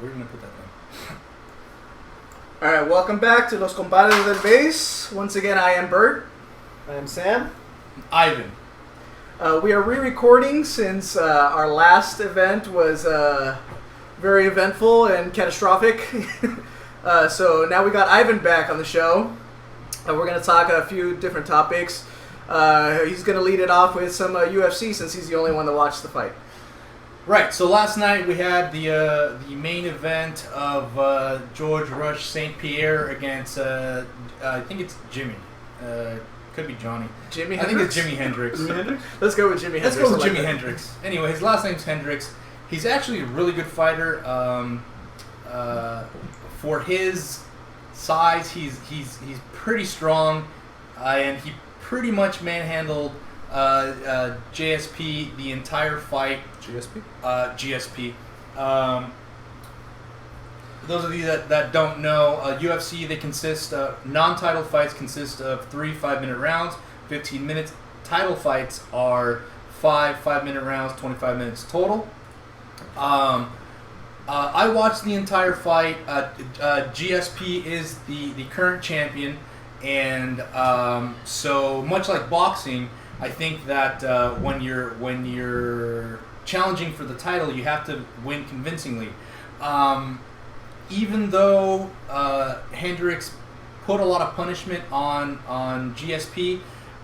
We're going to put that down. Alright, welcome back to Los Compadres Del Beis. Once again, I am Bert. I am Sam. Ivan. We are re-recording since our last event was very eventful and catastrophic. So now we got Ivan back on the show. We're going to talk a few different topics. He's going to lead it off with some UFC since he's the only one that watched the fight. Right, so last night we had the main event of George Rush St-Pierre against, I think it's Jimmy. Could be Johnny. Jimmy I Hendricks? think it's Jimmy Hendricks. Jimmy Hendricks? Let's go with Jimmy Hendricks. Let's go with Jimmy Hendricks. Anyway, his last name's Hendricks. He's actually a really good fighter. For his size, he's pretty strong, and he pretty much manhandled JSP the entire fight. GSP? GSP. Those of you that don't know, UFC, they consist non-title fights consist of 3 5-minute rounds, 15 minutes. Title fights are 5 5-minute rounds, 25 minutes total. I watched the entire fight. GSP is the current champion, and so much like boxing, I think that when you're challenging for the title, you have to win convincingly. Even though Hendricks put a lot of punishment on GSP,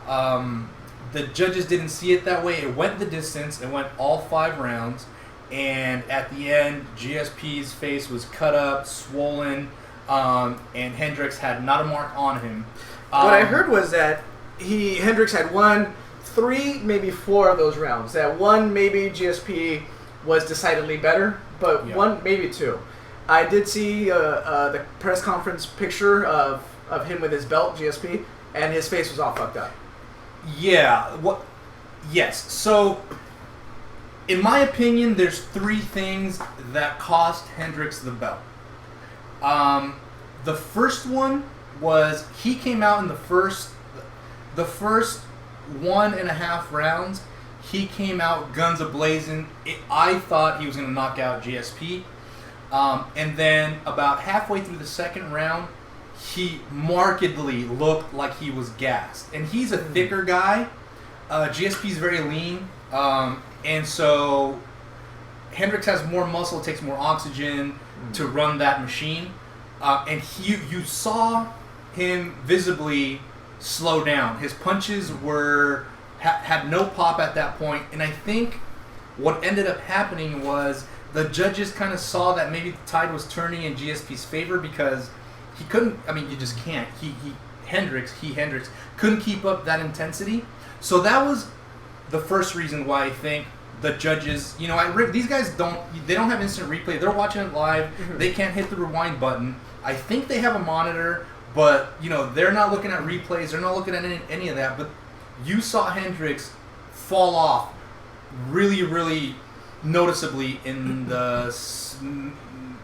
the judges didn't see it that way. It went the distance. It went all 5 rounds. And at the end, GSP's face was cut up, swollen, and Hendricks had not a mark on him. What I heard was that Hendricks had won 3, maybe 4 of those rounds. That one, maybe GSP was decidedly better, but one, maybe 2. I did see the press conference picture of him with his belt, GSP, and his face was all fucked up. Yeah. Yes. So, in my opinion, there's 3 things that cost Hendricks the belt. The first one was he came out in the first 1.5 rounds. He came out guns a-blazing. I thought he was going to knock out GSP. And then about halfway through the second round, he markedly looked like he was gassed. And he's a thicker guy. GSP's very lean. And so Hendricks has more muscle, it takes more oxygen to run that machine. And you saw him visibly slow down. His punches had no pop at that point. And I think what ended up happening was the judges kind of saw that maybe the tide was turning in GSP's favor because he couldn't, you just can't. Hendricks couldn't keep up that intensity. So that was the first reason why I think the judges, these guys don't have instant replay. They're watching it live. Mm-hmm. They can't hit the rewind button. I think they have a monitor, but they're not looking at replays. They're not looking at any of that. But you saw Hendricks fall off really, really noticeably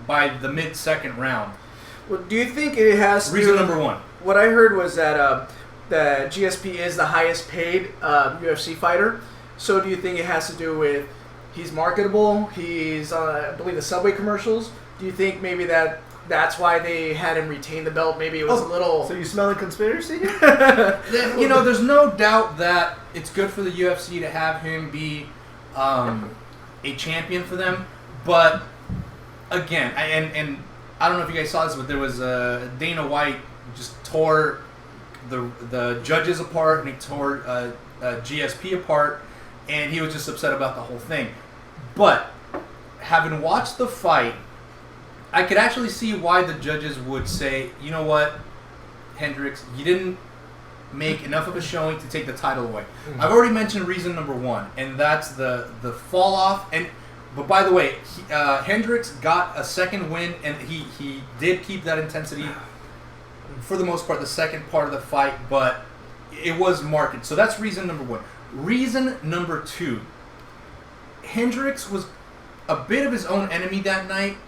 by the mid-second round. Well, do you think it has reason number 1? What I heard was that that GSP is the highest paid UFC fighter. So do you think it has to do with he's marketable? He's I believe the Subway commercials. Do you think maybe that's why they had him retain the belt? Maybe it was a little. So you smell a conspiracy? There's no doubt that it's good for the UFC to have him be a champion for them. But again, and I don't know if you guys saw this, but there was Dana White just tore the judges apart and he tore GSP apart, and he was just upset about the whole thing. But having watched the fight, I could actually see why the judges would say, you know what, Hendricks, you didn't make enough of a showing to take the title away. Mm-hmm. I've already mentioned reason number 1, and that's the fall off. But by the way, Hendricks got a second win, and he did keep that intensity for the most part the second part of the fight, but it was marked. So that's reason number 1. Reason number 2, Hendricks was a bit of his own enemy that night,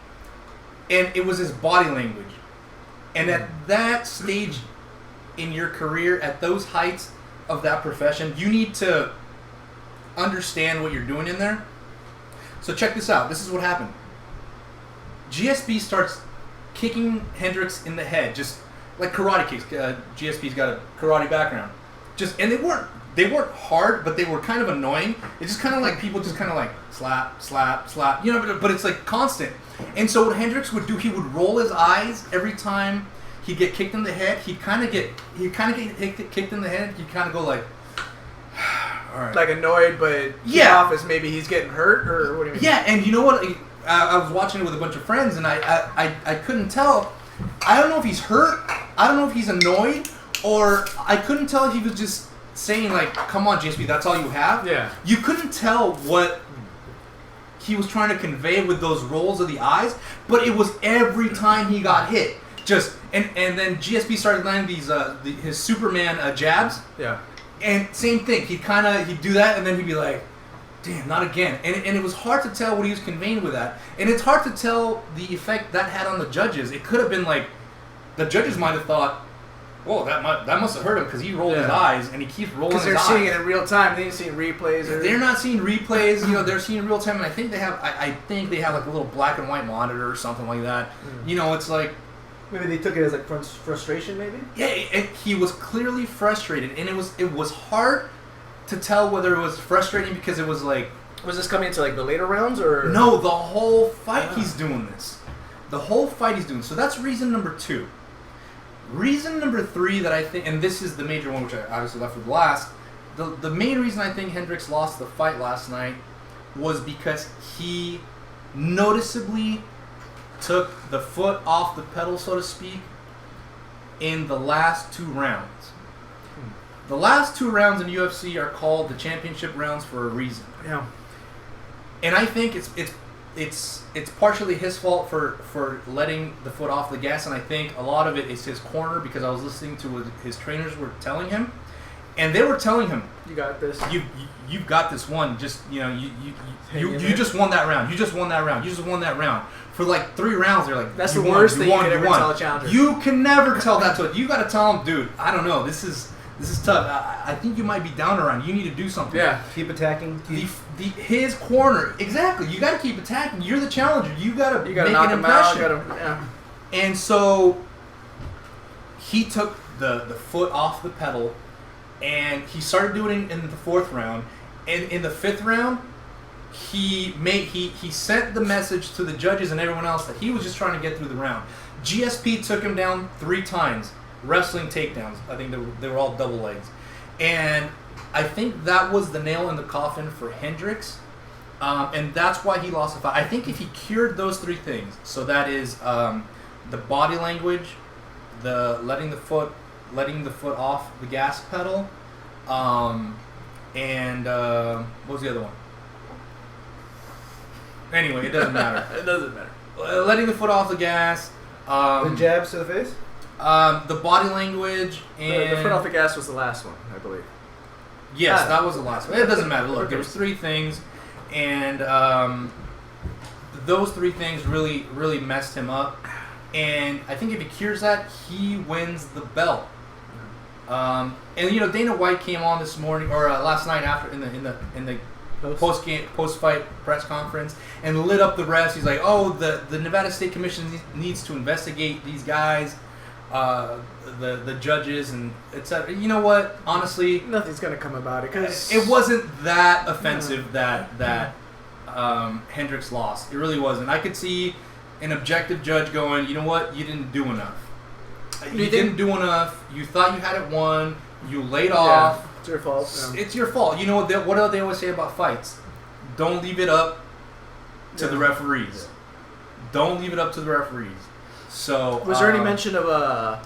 and it was his body language. And at that stage in your career, at those heights of that profession, you need to understand what you're doing in there. So check this out. This is what happened. GSP starts kicking Hendricks in the head, just like karate kicks. GSP's got a karate background. And they weren't hard, but they were kind of annoying. It's just kind of like people just kind of like slap, slap, slap, but it's like constant. And so what Hendricks would do, he would roll his eyes every time he'd get kicked in the head. He'd kind of get kicked in the head. He'd kind of go like, all right. Like annoyed, but off as maybe he's getting hurt, or what do you mean? Yeah, and you know what? I was watching it with a bunch of friends, and I couldn't tell. I don't know if he's hurt. I don't know if he's annoyed, or I couldn't tell if he was just saying like, "Come on, GSP, that's all you have." Yeah. You couldn't tell what he was trying to convey with those rolls of the eyes, but it was every time he got hit. And then GSP started landing these his Superman jabs. Yeah. And same thing. He'd do that, and then he'd be like, damn, not again. And it was hard to tell what he was conveying with that. And it's hard to tell the effect that had on the judges. It could have been like, the judges might have thought, whoa, that must have hurt him because he rolled his eyes, and he keeps rolling his eyes. Because they're seeing it in real time. They ain't seeing replays. They're not seeing replays. They're seeing real time, and I think they have like a little black and white monitor or something like that. It's like, maybe they took it as like frustration, maybe. Yeah, he was clearly frustrated, and it was hard to tell whether it was frustrating because it was like. Was this coming into like the later rounds or? No, the whole fight he's doing this. The whole fight he's doing. So that's reason number 2. Reason number 3 that I think, and this is the major one, which I obviously left with last. The main reason I think Hendricks lost the fight last night was because he noticeably took the foot off the pedal, so to speak, in the last 2 rounds. The last 2 rounds in UFC are called the championship rounds for a reason. Yeah. And I think it's partially his fault for letting the foot off the gas, and I think a lot of it is his corner, because I was listening to what his trainers were telling him, and they were telling him, "You got this. You've got this one. Just you just won that round. You just won that round. You just won that round." For like 3 rounds, they're like, "That's the worst thing you can ever tell a challenger." You can never tell that to it. You got to tell him, dude. I don't know. This is tough. I think you might be down around. You need to do something. Yeah, keep attacking. His corner, exactly. You got to keep attacking. You're the challenger. You got to make knock an him out. impression. And so he took the foot off the pedal, and he started doing it in the 4th round. And in the 5th round, he sent the message to the judges and everyone else that he was just trying to get through the round. GSP took him down 3 times. Wrestling takedowns. I think they were all double legs. And I think that was the nail in the coffin for Hendricks. And that's why he lost the fight. I think if he cured those 3 things, so that is the body language, the letting the foot off the gas pedal, and what was the other one? Anyway, it doesn't matter. It doesn't matter. Letting the foot off the gas. The jabs to the face? The body language and... The foot off the gas was the last one, I believe. Yes, that was the last one. It doesn't matter. Look, there was 3 things, and those 3 things really, really messed him up. And I think if he cures that, he wins the belt. And Dana White came on this morning or last night after in the post-fight press conference and lit up the refs. He's like, "Oh, the Nevada State Commission needs to investigate these guys, the judges, and etc." You know what? Honestly, nothing's gonna come about it because it wasn't that offensive that Hendricks lost. It really wasn't. I could see an objective judge going, "You know what? You didn't do enough. You didn't do enough. You thought you had it won. You laid off. It's your fault. It's your fault." You know what? What do they always say about fights? Don't leave it up to the referees. Don't leave it up to the referees. So was there any mention of a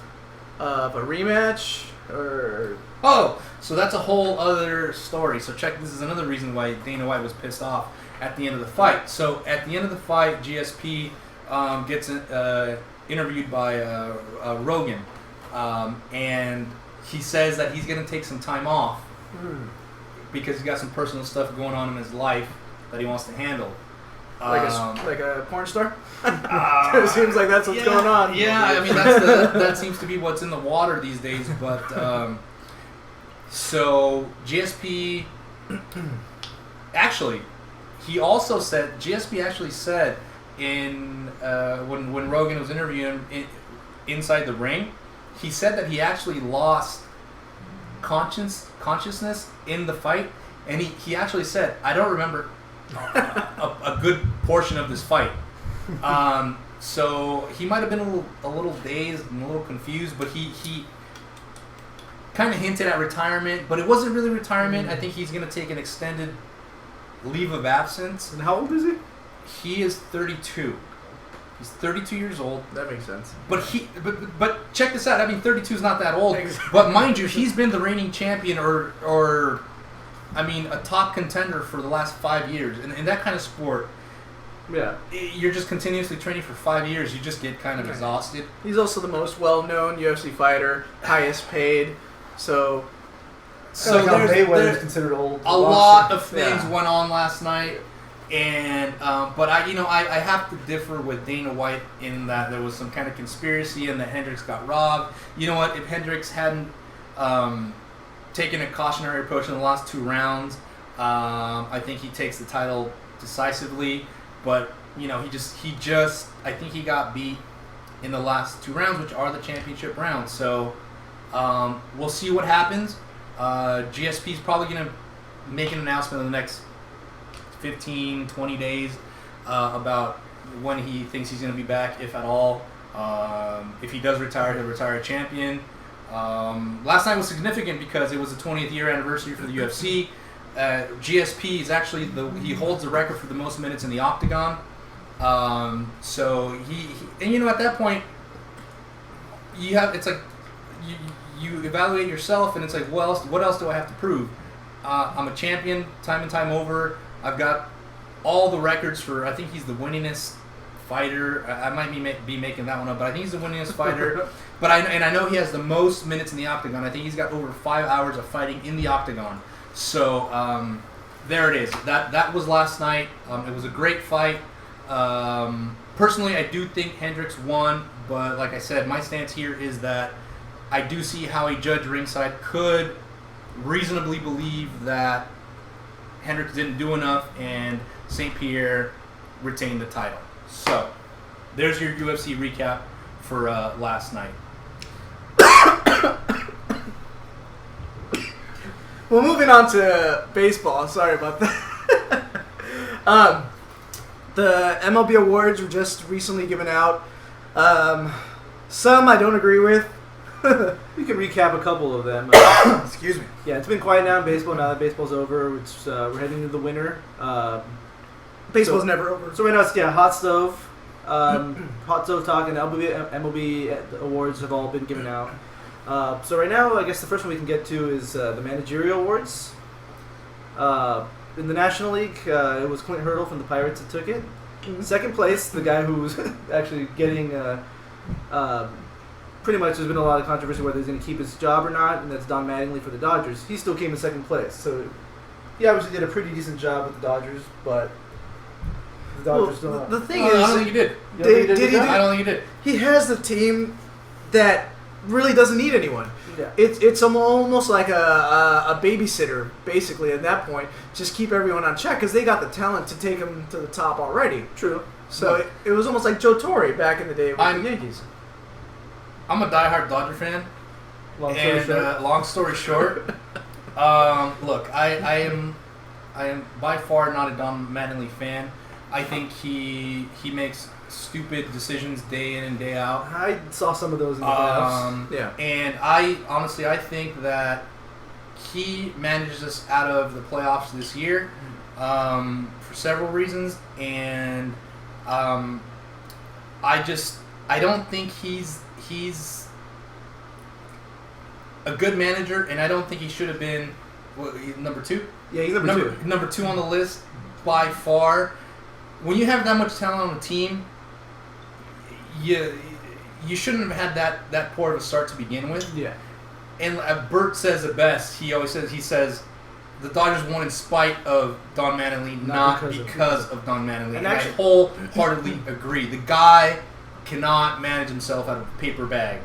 rematch or? Oh, so that's a whole other story. So this is another reason why Dana White was pissed off at the end of the fight. So at the end of the fight, GSP gets interviewed by Rogan, and he says that he's going to take some time off because he's got some personal stuff going on in his life that he wants to handle. Like a porn star? It seems like that's what's going on. Yeah, I mean that seems to be what's in the water these days. But so GSP actually, GSP actually said when Rogan was interviewing him inside the ring, he said that he actually lost consciousness in the fight, and he actually said, I don't remember a good portion of this fight. So he might have been a little dazed and a little confused, but he kind of hinted at retirement, but it wasn't really retirement. I think he's going to take an extended leave of absence. And how old is he? He is 32. He's 32 years old. That makes sense. But check this out. I mean, 32 is not that old. But mind you, he's been the reigning champion or I mean, a top contender for the last 5 years. And in that kind of sport, yeah, you're just continuously training for 5 years. You just get kind of exhausted. He's also the most well-known UFC fighter, highest paid. So like how Mayweather is considered old. A lot of things went on last night. And but I have to differ with Dana White in that there was some kind of conspiracy and that Hendricks got robbed. You know what? If Hendricks hadn't taken a cautionary approach in the last 2 rounds, I think he takes the title decisively. But he just I think he got beat in the last 2 rounds, which are the championship rounds. So we'll see what happens. GSP is probably going to make an announcement in the next 15, 20 days about when he thinks he's going to be back, if at all. If he does retire, he'll retire a champion. Last night was significant because it was the 20th year anniversary for the UFC. GSP is actually he holds the record for the most minutes in the octagon. So he at that point it's like you evaluate yourself and it's like, what else do I have to prove? I'm a champion time and time over. I've got all the records for, I think he's the winningest fighter. I might be making that one up, but I think he's the winningest fighter. But I know he has the most minutes in the octagon. I think he's got over 5 hours of fighting in the octagon. So there it is. That was last night. It was a great fight. Personally, I do think Hendricks won, but like I said, my stance here is that I do see how a judge ringside could reasonably believe that Hendricks didn't do enough and St-Pierre retained the title. So, there's your UFC recap for last night. Well, moving on to baseball. Sorry about that. The MLB awards were just recently given out. Some I don't agree with. We can recap a couple of them. Excuse me. Yeah, it's been quiet now in baseball. Now that baseball's over, we're heading into the winter. Baseball's never over. So right now it's hot stove. Hot stove talk and MLB awards have all been given out. So right now, I guess the first one we can get to is the managerial awards. In the National League, it was Clint Hurdle from the Pirates that took it. Second place, the guy who was actually getting pretty much there's been a lot of controversy whether he's going to keep his job or not, and that's Don Mattingly for the Dodgers. He still came in second place, so he obviously did a pretty decent job with the Dodgers, but the Dodgers still not. The thing I is, don't think he did. Did he? I don't think he did. He has the team that really doesn't need anyone. Yeah. It's almost like a babysitter, basically, at that point. Just keep everyone on check because they got the talent to take them to the top already. True. So it was almost like Joe Torre back in the day with the Yankees. I'm a diehard Dodger fan. Long story short, look, I am by far not a Don Mattingly fan. I think he makes stupid decisions day in and day out. I saw some of those in the playoffs. Yeah. And I think that he manages us out of the playoffs this year for several reasons, and I don't think he's a good manager, and I don't think he should have been number 2. Yeah, he's number 2. Number 2 on the list by far. When you have that much talent on the team, you shouldn't have had that poor of a start to begin with. Yeah. And Bert says it best. He says the Dodgers won in spite of Don Mattingly, not because of Don Mattingly. And I wholeheartedly agree. The guy cannot manage himself out of a paper bag,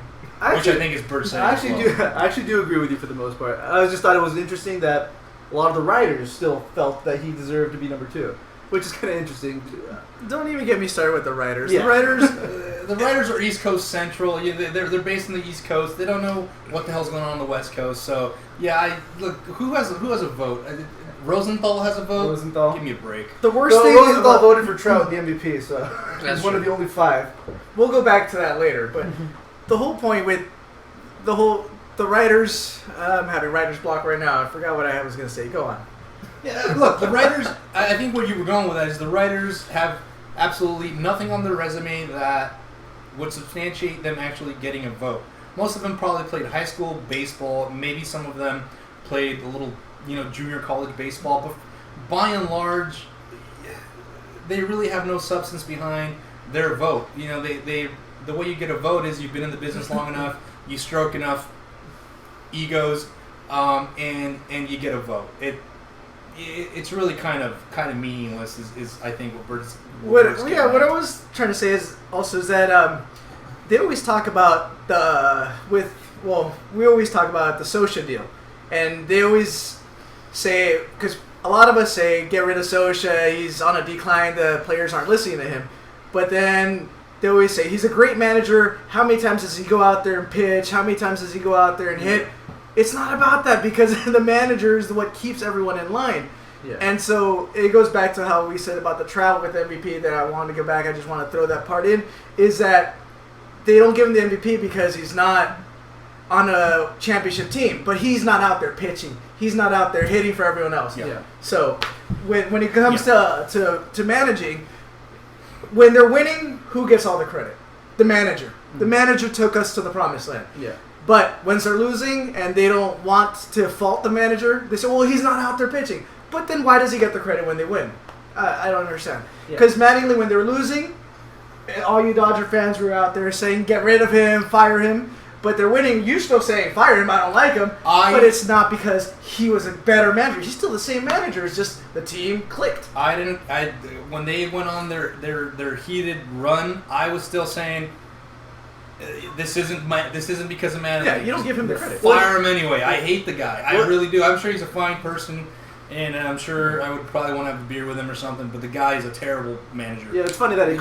which I think is Bert saying. I actually do agree with you for the most part. I just thought it was interesting that a lot of the writers still felt that he deserved to be number 2. which is kind of interesting. Don't even get me started with the writers. Yeah. The writers are East Coast Central. They're based in the East Coast. They don't know what the hell's going on the West Coast. So look. Who has a vote? Rosenthal has a vote. Rosenthal. Give me a break. The worst thing Rosenthal is voted for Trout in the MVP, so That's he's one of true. the only 5. we'll go back to that later. But the whole point with the writers, I'm having writer's block right now. I forgot what I was going to say. Go on. Yeah, look, the writers. I think where you were going with that is the writers have absolutely nothing on their resume that would substantiate them actually getting a vote. Most of them probably played high school baseball. Maybe some of them played a little, junior college baseball. But by and large, they really have no substance behind their vote. The way you get a vote is you've been in the business long enough, you stroke enough egos, and you get a vote. It's really kind of meaningless. Is I think what Bert's. What I was trying to say is that they always talk about we always talk about the Socha deal, and they always say, because a lot of us say get rid of Socha, he's on a decline, the players aren't listening to him, but then they always say he's a great manager. How many times does he go out there and pitch? How many times does he go out there and hit? It's not about that, because the manager is what keeps everyone in line. Yeah. And so it goes back to how we said about the Trout with MVP that I wanted to go back. I just want to throw that part in, is that they don't give him the MVP because he's not on a championship team, but he's not out there pitching. He's not out there hitting for everyone else. Yeah. So when it comes to managing, when they're winning, who gets all the credit? The manager. Mm-hmm. The manager took us to the promised land. Yeah. But once they're losing and they don't want to fault the manager, they say, well, he's not out there pitching. But then why does he get the credit when they win? I don't understand. Because Mattingly, when they were losing, all you Dodger fans were out there saying, get rid of him, fire him. But they're winning, you're still saying, fire him, I don't like him. But it's not because he was a better manager. He's still the same manager. It's just the team clicked. When they went on their heated run, I was still saying, this isn't because of Mattingly. Yeah, you don't give him the credit. Fire him anyway. I hate the guy. I really do. I'm sure he's a fine person, and I'm sure I would probably want to have a beer with him or something, but the guy is a terrible manager. Yeah, it's funny that it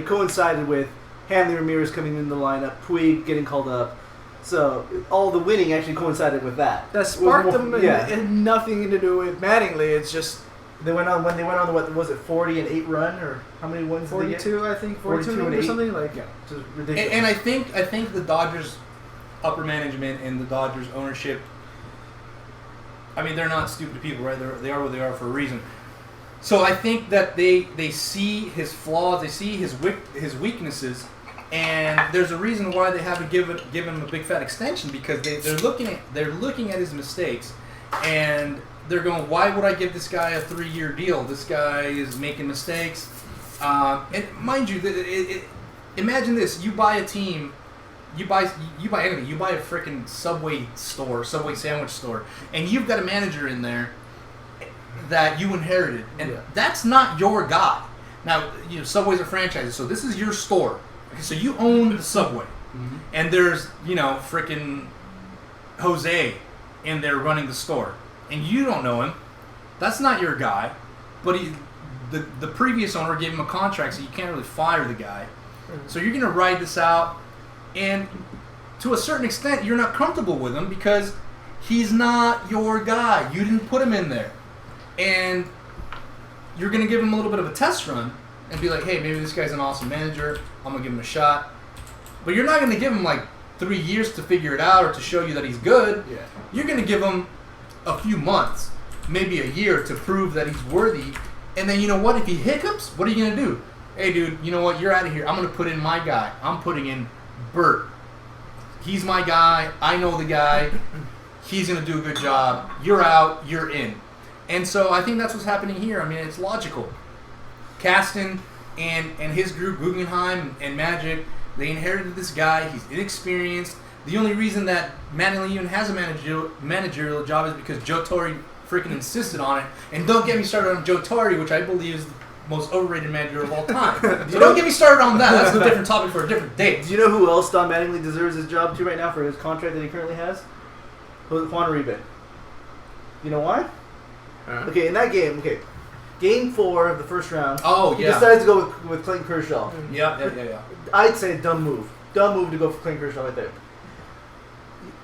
coincided with Hanley Ramirez coming in the lineup, Puig getting called up. So all the winning actually coincided with that. That sparked them. It had nothing to do with Mattingly. It's just they went on what was it, 40-8 run, or how many wins? 42, I think 42 or something like. Yeah, just ridiculous. And I think the Dodgers upper management and the Dodgers ownership. I mean, they're not stupid people, right? They are what they are for a reason. So I think that they see his flaws, they see his weaknesses, and there's a reason why they haven't given him a big fat extension, because they're looking at his mistakes, and they're going, why would I give this guy a 3-year deal? This guy is making mistakes, and mind you, imagine this: you buy a team. You buy anything. You buy a freaking Subway sandwich store, and you've got a manager in there that you inherited, and that's not your guy. Now, Subway's are franchises, so this is your store. Okay, so you own the Subway, and there's freaking Jose in there running the store, and you don't know him. That's not your guy, but the previous owner gave him a contract, so you can't really fire the guy. So you're gonna ride this out. And to a certain extent, you're not comfortable with him because he's not your guy. You didn't put him in there. And you're going to give him a little bit of a test run and be like, hey, maybe this guy's an awesome manager. I'm going to give him a shot. But you're not going to give him 3 years to figure it out or to show you that he's good. Yeah. You're going to give him a few months, maybe a year, to prove that he's worthy. And then, you know what? If he hiccups, what are you going to do? Hey, dude, you know what? You're out of here. I'm going to put in my guy. I'm putting in Bert. He's my guy. I know the guy. He's going to do a good job. You're out. You're in. And so I think that's what's happening here. I mean, it's logical. Kasten and his group, Guggenheim and Magic, they inherited this guy. He's inexperienced. The only reason that Mattingly even has a managerial job is because Joe Torre freaking insisted on it. And don't get me started on Joe Torre, which I believe is the most overrated manager of all time. So don't get me started on that. That's a different topic for a different day. Do you know who else Don Mattingly deserves his job to right now for his contract that he currently has? Juan Uribe. You know why? Okay, in that game, Game 4 of the first round. Oh, he yeah. decides to go with Clayton Kershaw. Yeah. I'd say dumb move. Dumb move to go for Clayton Kershaw right there.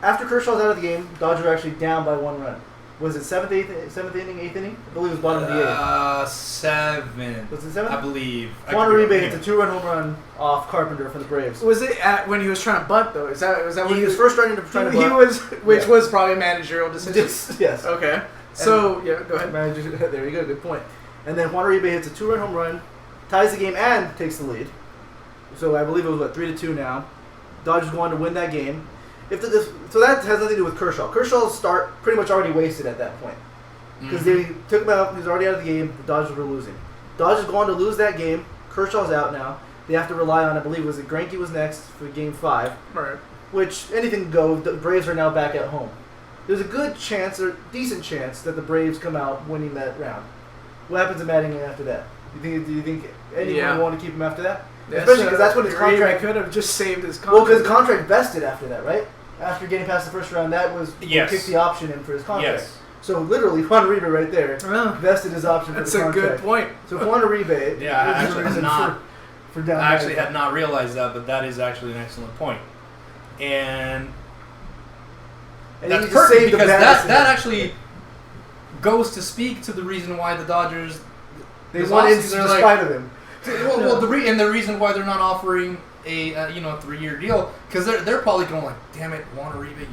After Kershaw's out of the game, Dodgers were actually down by 1 run. Was it 7th inning, 8th inning? I believe it was bottom of the 8th. 7. Was it 7th? I believe. Juan Uribe hits a 2-run home run off Carpenter for the Braves. Was it when he was trying to bunt though? Was that when He was first trying to bunt. He was, which was probably a managerial decision. Yes. Okay. So yeah, go ahead. There you go. Good point. And then Juan Uribe hits a 2-run home run, ties the game, and takes the lead. So I believe it was 3-2 now. Dodgers go on to win that game. So that has nothing to do with Kershaw. Kershaw's start pretty much already wasted at that point because they took him out. He was already out of the game. The Dodgers were losing. Dodgers go on to lose that game. Kershaw's out now. They have to rely on, I believe, Greinke was next for Game 5. Right. Which anything can go. The Braves are now back at home. There's a good chance, or decent chance, that the Braves come out winning that round. What happens to Mattingly after that? Do you think anyone would want to keep him after that? Especially because that's when his contract could have just saved his contract. Well, because the contract vested after that, right? After getting past the first round, that was what kicked the option in for his contract. Yes. So literally, Juan Uribe right there vested his option for That's the contract. That's a good point. So Juan Uribe, Yeah, I actually had not. For down I actually had not realized that, but that is actually an excellent point. And that's perfect because that actually goes to speak to the reason why the Dodgers they won in spite of him. Well, the reason why they're not offering a 3-year deal because they're probably going like, damn it, Juan Uribe,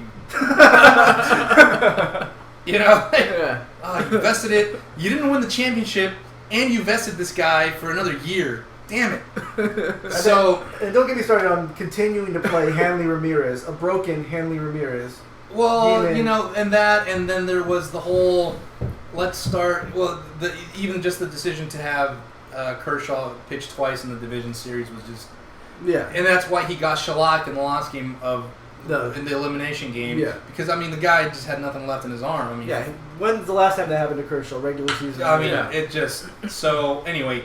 you you vested it. You didn't win the championship, and you vested this guy for another year. Damn it. And don't get me started on continuing to play Hanley Ramirez, a broken Hanley Ramirez. Well, and then there was the whole let's start. Well, even just the decision to have Kershaw pitch twice in the division series was just and that's why he got shellacked in the last game in the elimination game. Yeah, because the guy just had nothing left in his arm. When's the last time that happened to Kershaw? Regular season. It just so anyway.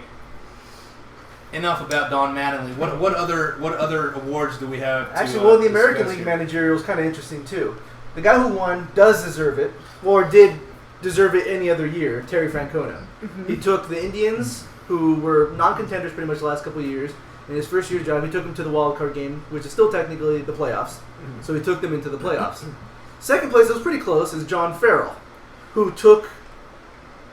Enough about Don Mattingly. What other awards do we have? Actually, the American League managerial is kind of interesting too. The guy who won does deserve it, or did deserve it any other year. Terry Francona. Mm-hmm. He took the Indians, who were non-contenders pretty much the last couple of years. In his first year job, he took them to the wild card game, which is still technically the playoffs. Mm-hmm. So he took them into the playoffs. Second place, it was pretty close, is John Farrell, who took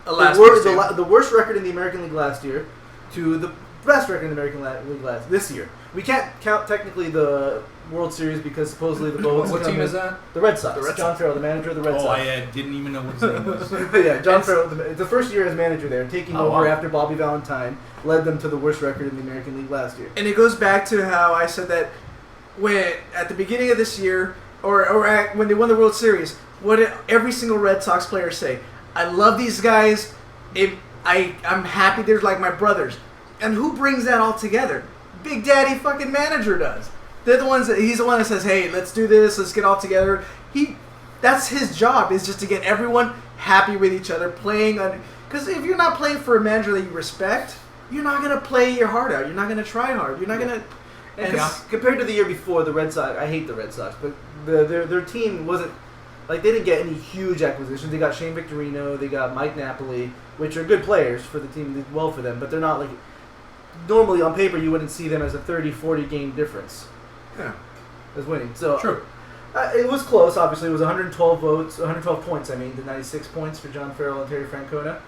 the worst record in the American League last year to the best record in the American League this year. We can't count technically the World Series because supposedly the votes. What team is that? The Red Sox. John Farrell, the manager of the Red Sox. Oh, I didn't even know what his name was. Yeah, John Farrell. It's the first year as manager there, taking over after Bobby Valentine led them to the worst record in the American League last year. And it goes back to how I said that when at the beginning of this year, when they won the World Series, what did every single Red Sox player say? I love these guys. I'm happy they're like my brothers. And who brings that all together? Big Daddy fucking manager does. They're the ones he's the one that says, hey, let's do this, let's get all together. That's his job, is just to get everyone happy with each other, playing on. Because if you're not playing for a manager that you respect, you're not going to play your heart out. You're not going to try hard. You're not going to. And compared to the year before, the Red Sox, I hate the Red Sox, but their team wasn't. They didn't get any huge acquisitions. They got Shane Victorino, they got Mike Napoli, which are good players for the team, did well for them, but they're not normally on paper you wouldn't see them as a 30-40 game difference. Yeah. As winning. So true. It was close, obviously. It was 112 points, to 96 points for John Farrell and Terry Francona.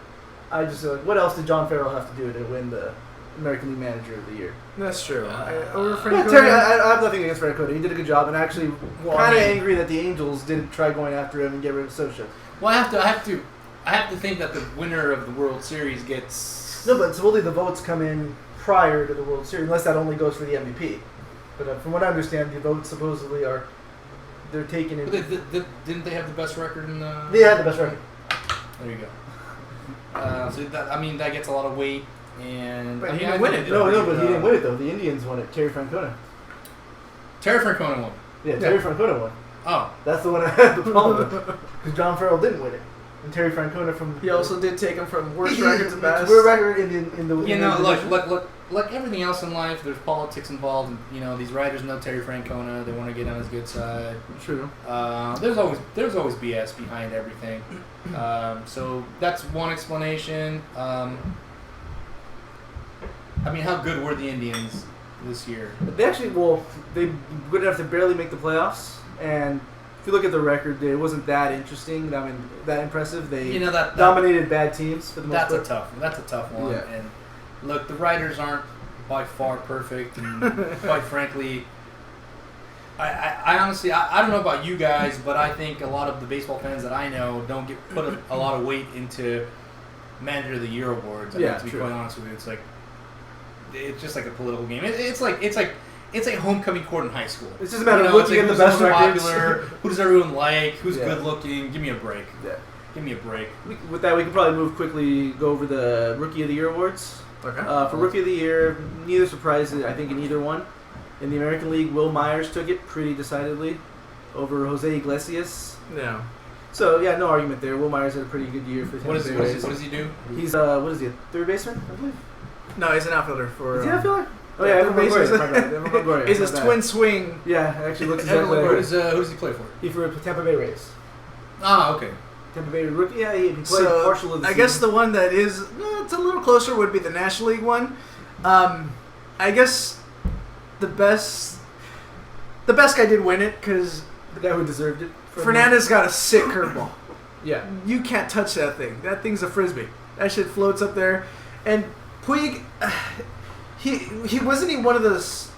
I just what else did John Farrell have to do to win the American League Manager of the Year? That's true. Terry, I have nothing against Francona. He did a good job, and actually kind of angry that the Angels didn't try going after him and get rid of Socha. Well, I have to think that the winner of the World Series gets. No, but supposedly the votes come in prior to the World Series, unless that only goes for the MVP. But from what I understand, the votes supposedly they're taken in. Didn't they have the best record in the? They had the best record. There you go. So that gets a lot of weight, and but he didn't win it. No, but he didn't win it though. The Indians won it. Terry Francona. Terry Francona won. Yeah, Terry Francona won. Oh, that's the one I had the problem with, because John Farrell didn't win it. And Terry Francona He also did take him from worst record to best. Worst record in the. Look. like everything else in life, there's politics involved. And, you know, these writers know Terry Francona. They want to get on his good side. True. There's always BS behind everything. So that's one explanation. I mean, how good were the Indians this year? They actually, they would have to barely make the playoffs, and if you look at the record, it wasn't that interesting. I mean, that impressive. They that dominated bad teams for the most part. That's a tough one. Yeah. And look, the writers aren't by far perfect, and quite frankly, I honestly I don't know about you guys, but I think a lot of the baseball fans that I know don't put a lot of weight into Manager of the Year awards. I mean, to be quite honest with you, it's just like a political game. It's like homecoming court in high school. It's just a matter of looking at the best records. Popular, who does everyone like? Who's good looking? Give me a break. Yeah. Give me a break. With that, we can probably move quickly, go over the Rookie of the Year awards. Okay. For Rookie of the Year, neither surprises, I think, in either one. In the American League, Will Myers took it pretty decidedly over Jose Iglesias. Yeah. So, yeah, no argument there. Will Myers had a pretty good year for him. What does he do? He's, what is he, a third baseman, I believe? No, he's an outfielder for. Is he an outfielder? Oh, yeah, Evan Longoria. Is his twin swing. Yeah, it actually looks exactly like who does he play for? He for Tampa Bay Rays. Ah, okay. Tampa Bay Rookie, yeah, he played partial of the season. I guess the one that is it's a little closer would be the National League one. I guess the best guy did win it because the guy who deserved it. Fernandez got a sick curveball. Yeah, you can't touch that thing. That thing's a frisbee. That shit floats up there, and Puig, he wasn't one of those.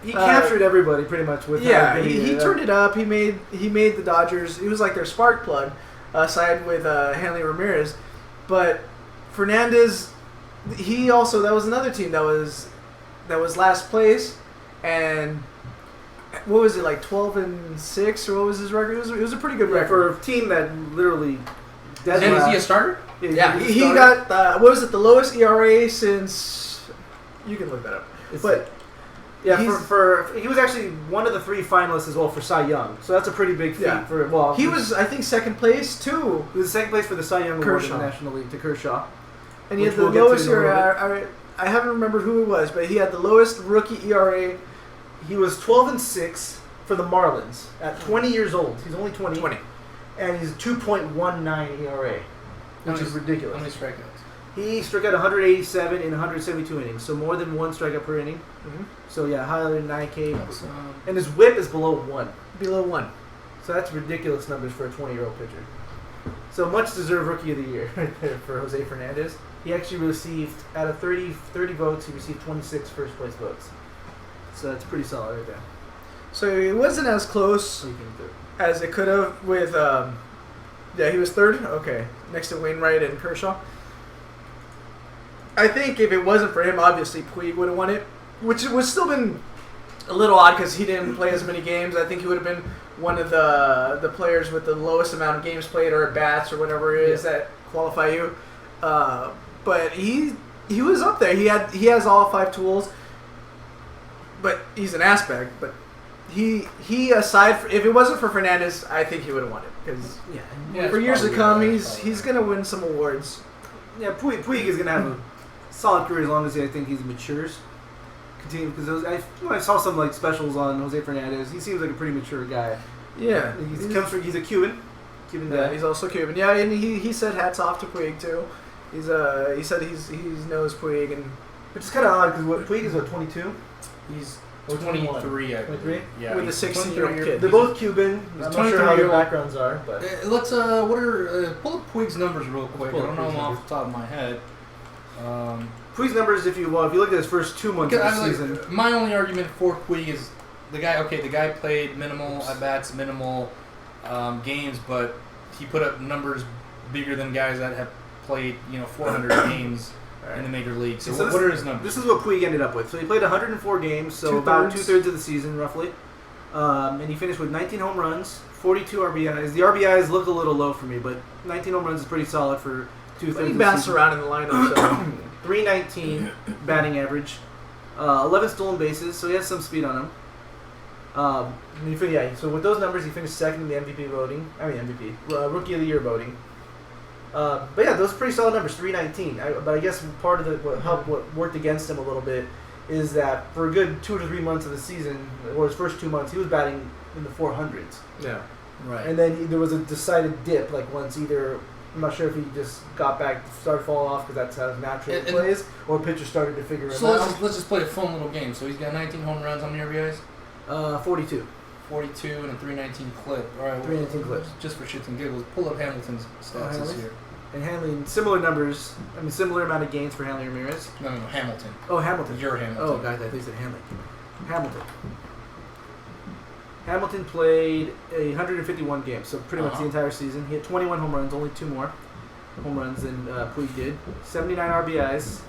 He captured everybody pretty much with. Yeah, he turned it up. He made the Dodgers. He was like their spark plug, side with Hanley Ramirez, but Fernandez, he also that was another team that was last place, and what was it like 12-6 or what was his record? It was a pretty good record for a team that literally. Is he a starter? Yeah, he got what was it? The lowest ERA since. You can look that up, but. Yeah, he was actually one of the 3 finalists as well for Cy Young, so that's a pretty big feat for. He was, I think, second place too. He was second place for the Cy Young Award in the National League to Kershaw, and he had the lowest ERA. I haven't remembered who it was, but he had the lowest rookie ERA. He was 12-6 for the Marlins at 20 years old. He's only 20, and he's 2.19 ERA, which is ridiculous. How many strikeouts? He struck out 187 in 172 innings, so more than 1 strikeout per inning. Mm-hmm. So yeah, higher than 9K. And his WHIP is below 1. Below 1. So that's ridiculous numbers for a 20-year-old pitcher. So much deserved Rookie of the Year right there for Jose Fernandez. He actually received, out of 30 votes, he received 26 first-place votes. So that's pretty solid right there. So it wasn't as close as it could have with, he was third? Okay. Next to Wainwright and Kershaw. I think if it wasn't for him, obviously Puig would have won it, which would still been a little odd because he didn't play as many games. I think he would have been one of the players with the lowest amount of games played or at bats or whatever it is that qualify you. But he was up there. He has all 5 tools, but he's an ass bag. But he aside if it wasn't for Fernandez, I think he would have won it because for years to come he's gonna win some awards. Yeah, Puig is gonna have a solid career as long as I think he matures. Continue because I saw some like specials on Jose Fernandez. He seems like a pretty mature guy. Yeah, he's a Cuban. Yeah, he's also Cuban. Yeah, and he said hats off to Puig too. He said he knows Puig, and which is kind of odd because Puig is 22. He's 23. 23. Yeah, with a 16-year-old kid. They're both Cuban. I'm not sure how their backgrounds are, but let's pull up Puig's numbers real quick. I don't know them off the top of my head. Puig's numbers, if you look at his first 2 months of the season. My only argument for Puig is the guy played minimal at bats, minimal games, but he put up numbers bigger than guys that have played 400 games in the major league. So what are his numbers? This is what Puig ended up with. So he played 104 games, so about 2/3 of the season roughly, and he finished with 19 home runs, 42 RBIs. The RBIs look a little low for me, but 19 home runs is pretty solid for 2/3. He bounced around in the lineup. So. 319 batting average, 11 stolen bases, so he has some speed on him. So with those numbers, he finished second in the MVP voting. Rookie of the Year voting. But yeah, those are pretty solid numbers, 319. But I guess part of what worked against him a little bit is that for a good 2 to 3 months of the season, or his first 2 months, he was batting in the 400s. Yeah. Right. And then there was a decided dip, like once either, I'm not sure if he just got back, started falling off because that's how his natural plays, or pitchers started to figure so him out. let's just play a fun little game. So he's got 19 home runs. How many RBIs? 42. 42 and a 319 clip. All right. 319 clips. Just for shits and giggles, pull up Hamilton's stats this year. And Hanley, similar numbers. I mean, similar amount of gains for Hanley Ramirez. No, Hamilton. Oh, Hamilton. You're Hamilton. Oh, guys, I think you said Hanley. Hamilton. Hamilton played 151 games, so pretty much the entire season. He had 21 home runs, only 2 more home runs than Puig did. 79 RBIs,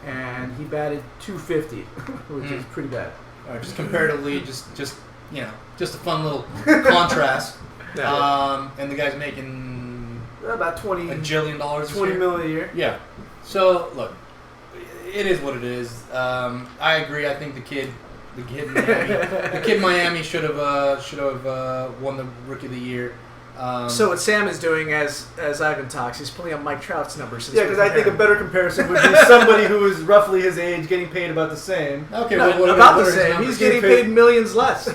and he batted .250, which is pretty bad. All right, just comparatively, just a fun little contrast. And the guy's making about $20 million. $20 million a year. Yeah. So look, it is what it is. I agree. I think the kid Miami should have won the Rookie of the Year. So what Sam is doing as Ivan talks, he's pulling up Mike Trout's numbers. Yeah, because I think a better comparison would be somebody who is roughly his age getting paid about the same. Okay, no, what about the same. He's getting paid millions less.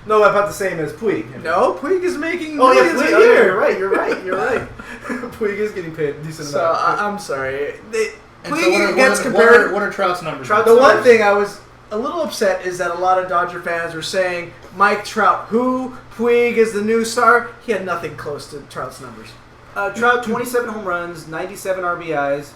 No, about the same as Puig. No, Puig is making millions a year. Oh, you're right. Puig is getting paid a decent amount. So I'm sorry. Puig gets compared. What are Trout's numbers? The one thing I was a little upset is that a lot of Dodger fans were saying Mike Trout, Puig is the new star. He had nothing close to Trout's numbers. Trout, 27 home runs, 97 RBIs,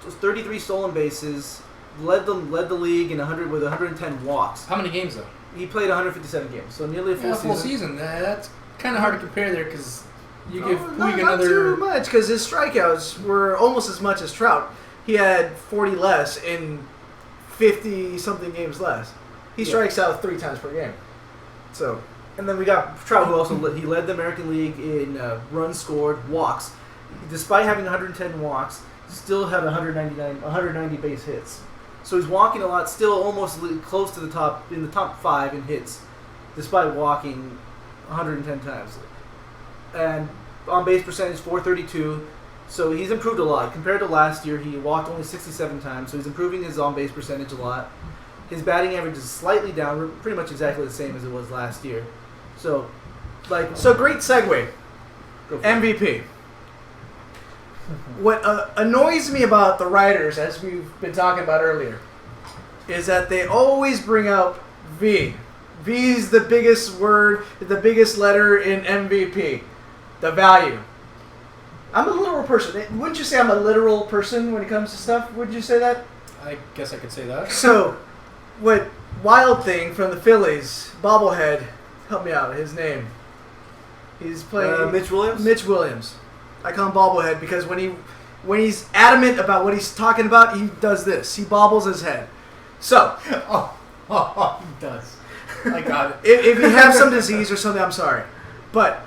33 stolen bases, led the league in 110 walks. How many games though? He played 157 games, so nearly a full season. That's kind of hard to compare there because you give Puig another. Not too much because his strikeouts were almost as much as Trout. He had 40 less in 50-something games less. He strikes out 3 times per game. So, and then we got Trout, who also he led the American League in runs scored, walks. Despite having 110 walks, still had 190 base hits. So he's walking a lot, still almost close to the top 5 in hits, despite walking 110 times. And on base percentage, .432. So he's improved a lot. Compared to last year, he walked only 67 times, so he's improving his on-base percentage a lot. His batting average is slightly down, pretty much exactly the same as it was last year. So great segue. MVP. What annoys me about the writers, as we've been talking about earlier, is that they always bring up V. V is the biggest word, the biggest letter in MVP. The value. I'm a literal person. Wouldn't you say I'm a literal person when it comes to stuff? Would you say that? I guess I could say that. So, what Wild Thing from the Phillies, bobblehead, help me out, his name. He's playing... Mitch Williams? Mitch Williams. I call him bobblehead because when he's adamant about what he's talking about, he does this. He bobbles his head. So... Oh, he does. I got it. If you have some disease or something, I'm sorry. But...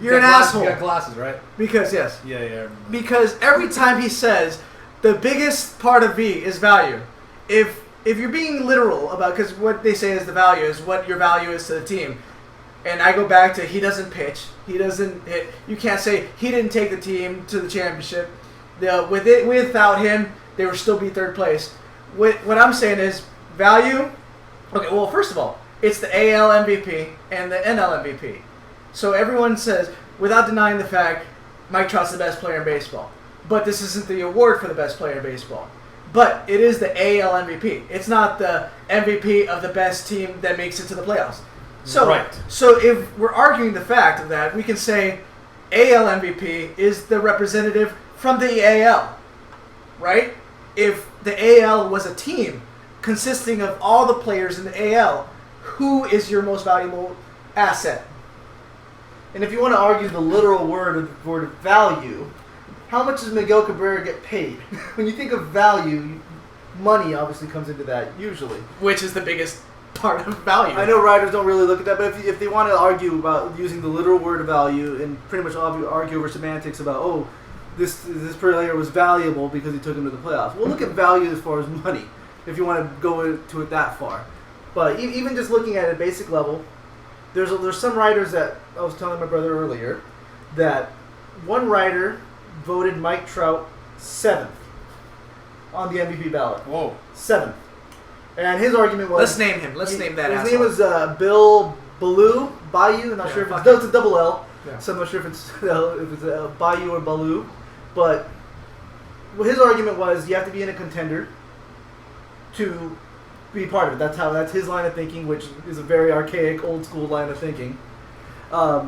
You're an asshole. You got glasses, right? Because, yes. Yeah. Because every time he says the biggest part of V is value, if you're being literal about, because what they say is the value is what your value is to the team, and I go back to he doesn't pitch, he doesn't hit, you can't say he didn't take the team to the championship. Without him, they would still be third place. What I'm saying is value. Okay, well, first of all, it's the AL MVP and the NL MVP. So everyone says, without denying the fact, Mike Trout's the best player in baseball. But this isn't the award for the best player in baseball. But it is the AL MVP. It's not the MVP of the best team that makes it to the playoffs. So, right. So if we're arguing the fact of that, we can say AL MVP is the representative from the AL. Right? If the AL was a team consisting of all the players in the AL, who is your most valuable asset? And if you want to argue the literal word value, how much does Miguel Cabrera get paid? When you think of value, money obviously comes into that usually. Which is the biggest part of value. I know writers don't really look at that, but if they want to argue about using the literal word value and pretty much argue over semantics about, this player was valuable because he took him to the playoffs. Well, look at value as far as money, if you want to go to it that far. But even just looking at a basic level, there's some writers that I was telling my brother earlier that one writer voted Mike Trout 7th on the MVP ballot. Whoa. 7th. And his argument was... Let's name him. Let's name that His asshole. name was Bill Bayou. I'm not sure if it's... No, it's a double L. Yeah. So I'm not sure if it's Bayou or Baloo. But his argument was you have to be in a contender to be part of it. That's his line of thinking, which is a very archaic, old school line of thinking. But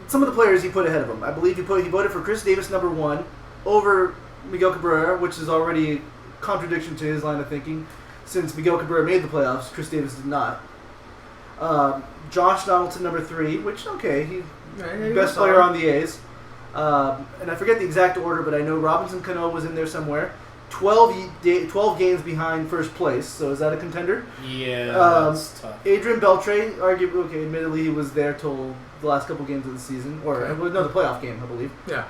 some of the players he put ahead of him. I believe he voted for Chris Davis number 1 over Miguel Cabrera, which is already a contradiction to his line of thinking, since Miguel Cabrera made the playoffs, Chris Davis did not. Josh Donaldson number 3, which he best player on the A's. And I forget the exact order, but I know Robinson Cano was in there somewhere. 12 games behind first place, so is that a contender? Yeah, that's tough. Adrian Beltre, arguably, admittedly he was there till the last couple games of the season, or the playoff game, I believe. Yeah.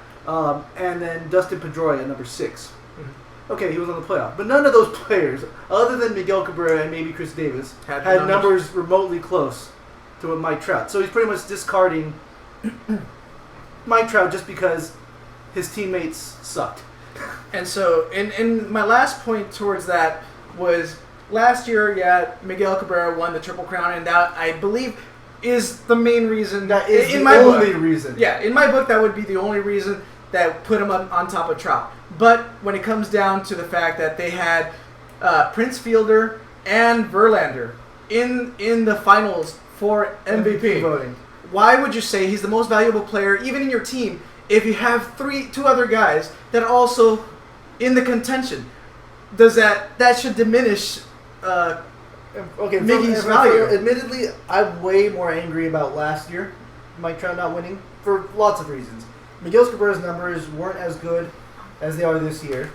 And then Dustin Pedroia, number 6. Mm-hmm. Okay, he was on the playoff. But none of those players, other than Miguel Cabrera and maybe Chris Davis, had numbers remotely close to what Mike Trout. So he's pretty much discarding Mike Trout just because his teammates sucked. And so, and my last point towards that was last year, Miguel Cabrera won the Triple Crown, and that, I believe, is the main reason. That is in the my only book, reason. Yeah, in my book, that would be the only reason that put him on top of Trout. But when it comes down to the fact that they had Prince Fielder and Verlander in the finals for MVP voting, why would you say he's the most valuable player, even in your team, if you have two other guys that are also in the contention? Does that should diminish Miggy's value? Admittedly, I'm way more angry about last year, Mike Trout not winning, for lots of reasons. Miguel Cabrera's numbers weren't as good as they are this year.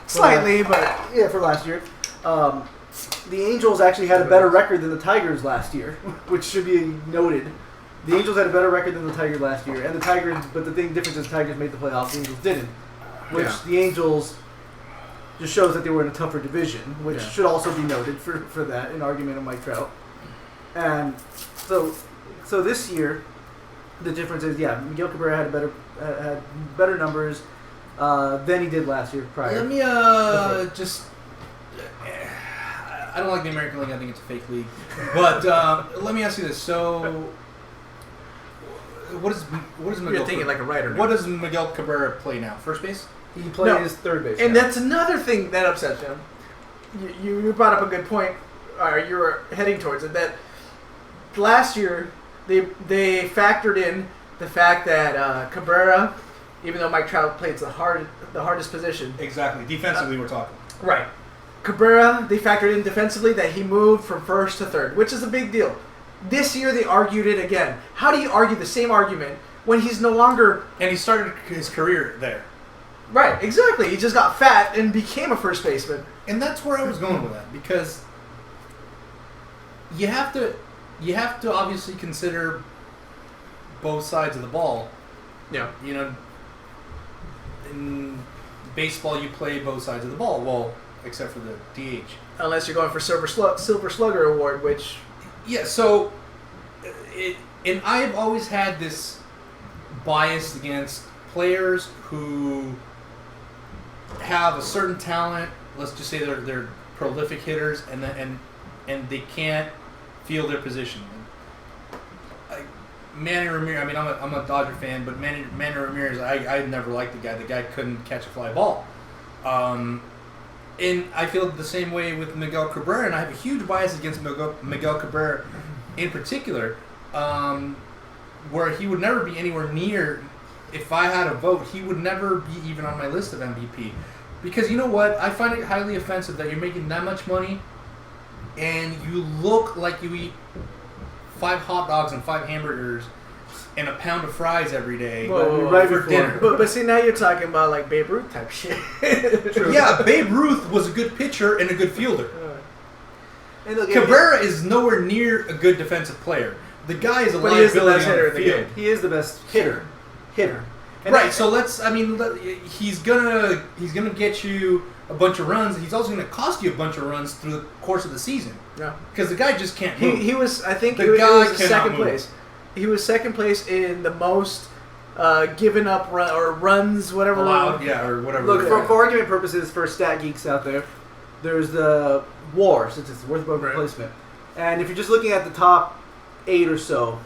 Slightly, but... Yeah, for last year. The Angels actually had a better record than the Tigers last year, which should be noted. The Angels had a better record than the Tigers last year, and the Tigers. But the difference is, the Tigers made the playoffs, the Angels didn't. Which the Angels just shows that they were in a tougher division, which should also be noted for that, an argument of Mike Trout. And so this year, the difference is, Miguel Cabrera had better numbers than he did last year prior. Let me just. I don't like the American League. I think it's a fake league. But let me ask you this. So, what is Miguel? You're thinking like a writer. What does Miguel Cabrera play now? First base? He plays third base. And that's another thing that upsets him. You brought up a good point. Or you were heading towards it. That last year they factored in the fact that Cabrera, even though Mike Trout played the hardest position. Exactly. Defensively, we're talking. Right. Cabrera, they factored in defensively that he moved from first to third, which is a big deal. This year they argued it again. How do you argue the same argument when he's no longer... And he started his career there. Right, exactly. He just got fat and became a first baseman. And that's where I was going with that, because you have to obviously consider both sides of the ball. Yeah. You know, in baseball you play both sides of the ball. Well, except for the DH. Unless you're going for Silver Slugger Award, which... Yeah, so... and I've always had this bias against players who have a certain talent. Let's just say they're prolific hitters, and they can't feel their position. Manny Ramirez. I mean, I'm a Dodger fan, but Manny Ramirez, I never liked the guy. The guy couldn't catch a fly ball. And I feel the same way with Miguel Cabrera, and I have a huge bias against Miguel Cabrera in particular, where he would never be anywhere near. If I had a vote, he would never be even on my list of MVP. Because you know what? I find it highly offensive that you're making that much money and you look like you eat 5 hot dogs and 5 hamburgers and a pound of fries every day for dinner. But see, now you're talking about like Babe Ruth type shit. True. Yeah, Babe Ruth was a good pitcher and a good fielder. And look, Cabrera is nowhere near a good defensive player. The guy is a liability he is the best on hitter the in the field. game. He is the best hitter. And Right, so he's gonna get you a bunch of runs. He's also gonna cost you a bunch of runs through the course of the season. Yeah, because the guy just can't move. He was, I think, The he was guy in cannot second move. place. He was second place in the most given up or runs, whatever. Allowed, or whatever. Look, for argument purposes, for stat geeks out there, there's the WAR, since it's worth above replacement. And if you're just looking at the top 8 or so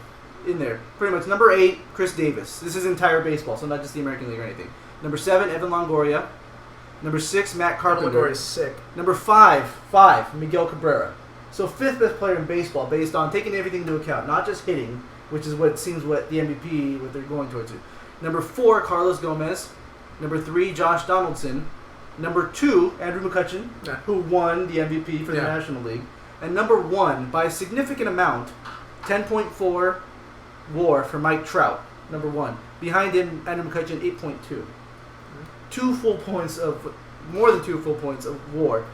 in there, pretty much number 8, Chris Davis. This is entire baseball, so not just the American League or anything. Number 7, Evan Longoria. Number 6, Matt Carpenter. Longoria's sick. Number 5, Miguel Cabrera. So 5th best player in baseball based on taking everything into account, not just hitting, which is what seems what the MVP, what they're going towards. Number 4, Carlos Gomez. Number 3, Josh Donaldson. Number 2, Andrew McCutchen, who won the MVP for the National League. And number 1, by a significant amount, 10.4 WAR for Mike Trout, number 1. Behind him, Andrew McCutchen, 8.2. More than 2 full points of WAR.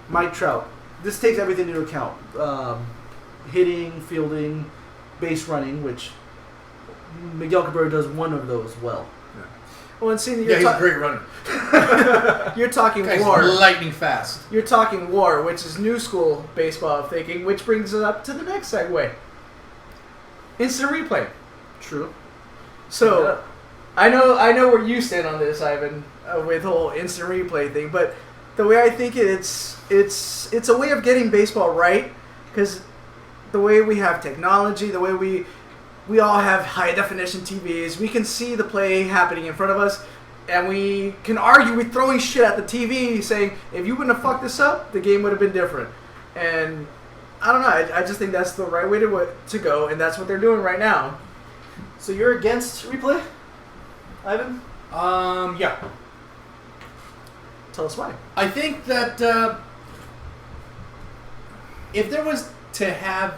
Mike Trout. This takes everything into account. Hitting, fielding, base running, which Miguel Cabrera does one of those well. Well, and see, he's a great runner. You're talking Guy's WAR. Lightning fast. You're talking WAR, which is new school baseball thinking, which brings us up to the next segue. Instant replay. True. So, I know where you stand on this, Ivan, with the whole instant replay thing, but the way I think it's a way of getting baseball right, because the way we have technology, the way we all have high-definition TVs. We can see the play happening in front of us, and we can argue with throwing shit at the TV, saying, if you wouldn't have fucked this up, the game would have been different. And I don't know. I just think that's the right way to go, and that's what they're doing right now. So you're against replay, Ivan? Yeah. Tell us why. I think that if it was to have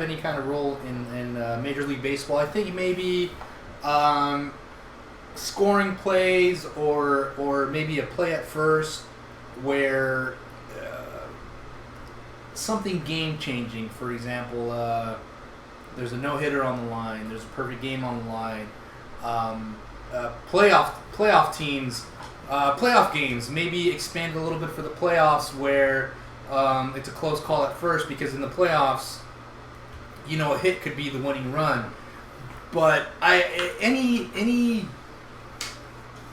any kind of role in Major League Baseball, I think maybe scoring plays or maybe a play at first where something game changing. For example, there's a no-hitter on the line. There's a perfect game on the line. Playoff teams, playoff games maybe expand a little bit for the playoffs where. It's a close call at first because in the playoffs, a hit could be the winning run. But any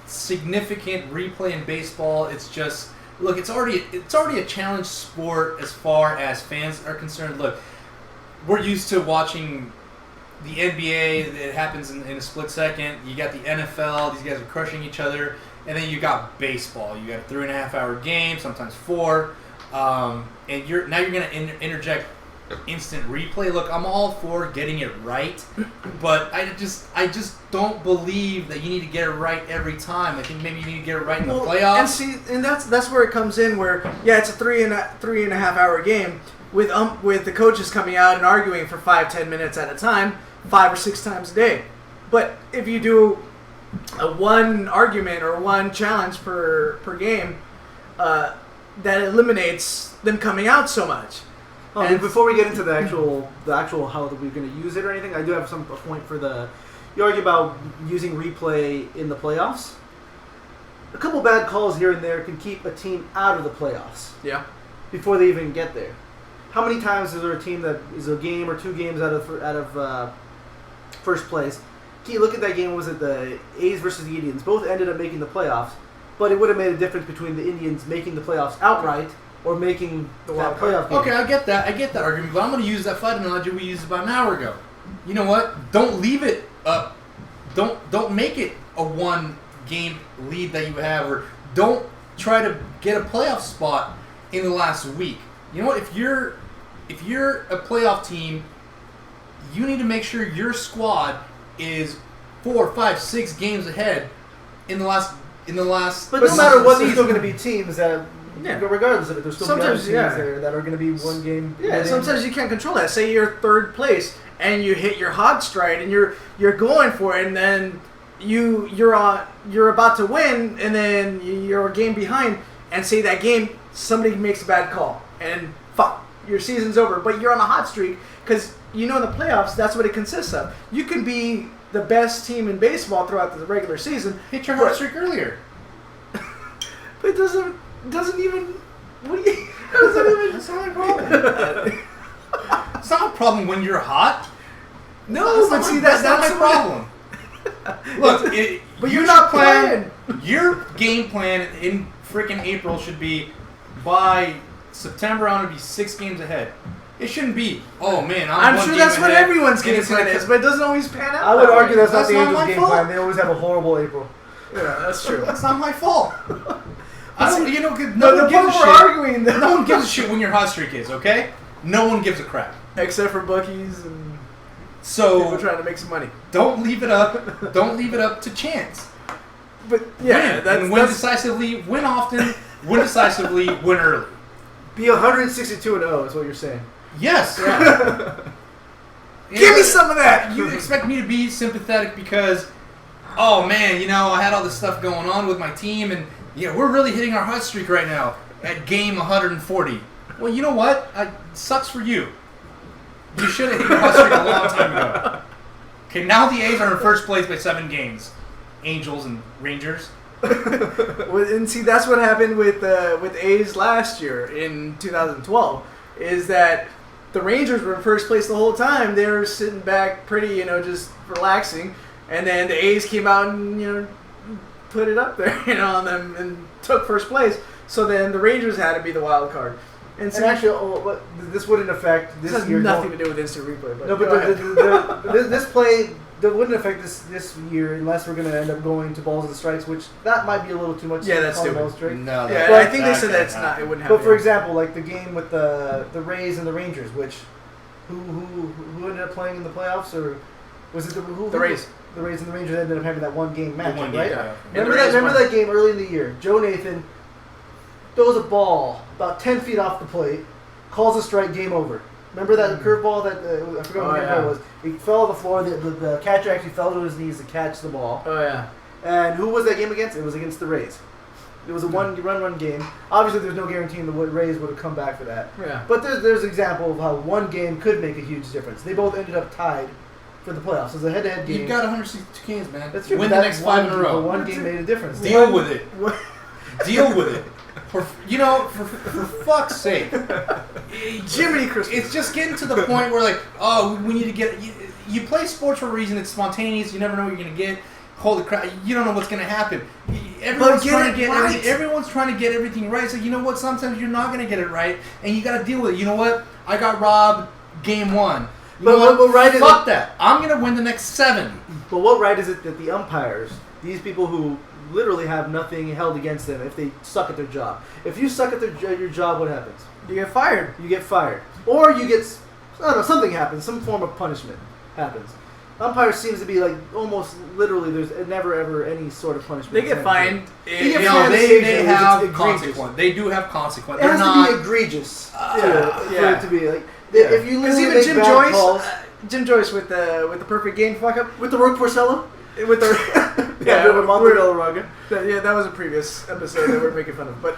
significant replay in baseball, it's just look. It's already a challenge sport as far as fans are concerned. Look, we're used to watching the NBA. It happens in a split second. You got the NFL. These guys are crushing each other, and then you got baseball. You got a 3.5-hour game, sometimes 4. And you're going to interject instant replay. Look, I'm all for getting it right, but I just don't believe that you need to get it right every time. I think maybe you need to get it right in the playoffs. And that's where it comes in. Where it's a 3.5-hour game with the coaches coming out and arguing for 5-10 minutes at a time, 5 or 6 times a day. But if you do a one argument or one challenge per game. That eliminates them coming out so much. And before we get into the actual how we're going to use it or anything, I do have a point for you argue about using replay in the playoffs. A couple bad calls here and there can keep a team out of the playoffs. Yeah. Before they even get there. How many times is there a team that is a game or 2 games out of first place? Look at that game. Was it the A's versus the Indians? Both ended up making the playoffs. But it would have made a difference between the Indians making the playoffs outright or making that playoff game. Okay, I get that argument, but I'm going to use that fight analogy we used about an hour ago. You know what? Don't leave it up. Don't make it a 1-game lead that you have, or don't try to get a playoff spot in the last week. You know what? If you're a playoff team, you need to make sure your squad is 4, 5, 6 games ahead in the last. But no matter what, there's still going to be teams that, regardless of it, there's still going to be teams there that are going to be 1 game. Yeah, sometimes you can't control that. Say you're 3rd place and you hit your hot stride and you're going for it, and then you're about to win, and then you're a game behind, and say that game somebody makes a bad call, and fuck, your season's over. But you're on a hot streak because in the playoffs that's what it consists of. You can be the best team in baseball throughout the regular season. Hit your hot streak earlier. But it doesn't even. What do you? Doesn't even. That's not a problem. It's not a problem when you're hot. No, but see, that's not my problem. Look, but you're not playing. Your game plan in freaking April should be by September. I'm gonna be 6 games ahead. It shouldn't be. Oh man, I'm sure that's what everyone's game plan is, but it doesn't always pan out. I would argue that's not the not Angels' my game fault. plan. They always have a horrible April. Yeah, that's true. That's not my fault. I don't. You know, No, no one gives a shit. arguing. No one gives a shit when your hot streak is, okay? No one gives a crap. Except for bookies and So people trying to make some money. don't leave it up. Don't leave it up to chance. But yeah, win. Win decisively. Win often. Win decisively. Win early. Be 162-0 is what you're saying. Yes. Yeah. Give me some of that. You expect me to be sympathetic because, oh man, you know, I had all this stuff going on with my team, and we're really hitting our hot streak right now at game 140. Well, you know what? Sucks for you. You should have hit your hot streak a long time ago. Okay, now the A's are in first place by 7 games. Angels and Rangers. And see, that's what happened with A's last year in 2012. Is that the Rangers were in first place the whole time. They were sitting back, pretty, just relaxing, and then the A's came out and put it up there, on them and took first place. So then the Rangers had to be the wild card. And actually, this wouldn't affect this has year. nothing to do with instant replay. But no, but this play that wouldn't affect this year unless we're going to end up going to balls and strikes, which that might be a little too much. Yeah, that's stupid. balls strike. No, yeah, I think they said that's not. It wouldn't happen. But for example, like the game with the Rays and the Rangers, which who ended up playing in the playoffs, or was it the Rays? The Rays and the Rangers ended up having that one game match, right? Yeah. Remember that game early in the year? Joe Nathan throws a ball about 10 feet off the plate, calls a strike, game over. Remember that curveball that I forgot what the was? He fell on the floor. The catcher actually fell to his knees to catch the ball. Oh yeah. And who was that game against? It was against the Rays. It was a one-run game. Obviously, there's no guarantee the Rays would have come back for that. Yeah. But there's an example of how one game could make a huge difference. They both ended up tied for the playoffs. It was a head-to-head game. You've got 162 games, man. That's true. Win the next 5 in a row. One game made a difference. Deal with it. Deal with it. For fuck's sake. Jiminy Christmas. It's just getting to the point where, like, oh, we need to get... You play sports for a reason. It's spontaneous. You never know what you're going to get. Holy crap. You don't know what's going to happen. Everyone's trying to get everything right. So, you know what? Sometimes you're not going to get it right, and you got to deal with it. You know what? I got robbed game 1. What right is Fuck that. I'm going to win the next 7. But what right is it that the umpires, these people who literally have nothing held against them if they suck at their job. If you suck at your job, what happens? You get fired. You get fired. Or you get, I don't know, something happens. Some form of punishment happens. Umpires seems to be like almost literally there's never ever any sort of punishment. They get fined. They have consequence. They do have consequence. It has to be egregious for it to be like. If you literally even make Jim bad Joyce, calls, Jim Joyce with the perfect game fuck up with the Rook Porcello, with the with Montreal Raga. That was a previous episode that we're making fun of. But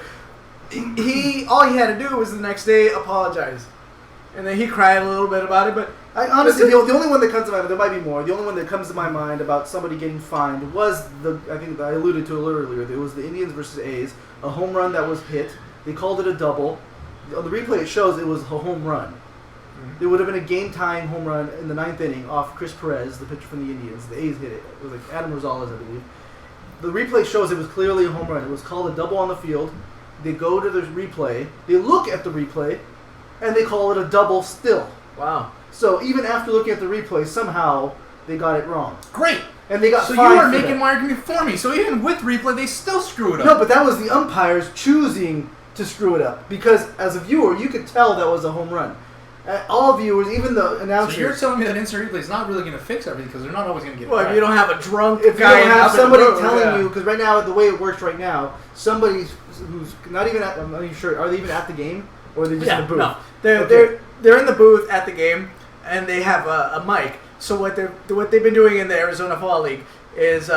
all he had to do was the next day apologize, and then he cried a little bit about it. But honestly, the only one that comes to mind, there might be more. The only one that comes to my mind about somebody getting fined was I think I alluded to it earlier. It was the Indians versus A's, a home run that was hit. They called it a double. On the replay, it shows it was a home run. It would have been a game-tying home run in the 9th inning off Chris Perez, the pitcher from the Indians. The A's hit it. It was like Adam Rosales, I believe. The replay shows it was clearly a home run. It was called a double on the field. They go to the replay. They look at the replay, and they call it a double still. Wow. So even after looking at the replay, somehow they got it wrong. Great. And they got so fined you are for making that. my argument for me. So even with replay, they still screw it up. No, but that was the umpires choosing to screw it up. Because as a viewer, you could tell that was a home run. All viewers, even the announcers. So you're telling me that instant replay is not really going to fix everything because they're not always going to get it well, right. if you don't have a drunk if guy you don't have somebody telling you, you, because right now, the way it works right now, somebody who's not even at, I'm not even sure, are they even at the game? Or are they just in the booth? No. They're in the booth at the game, and they have a mic. So what they've been doing in the Arizona Fall League is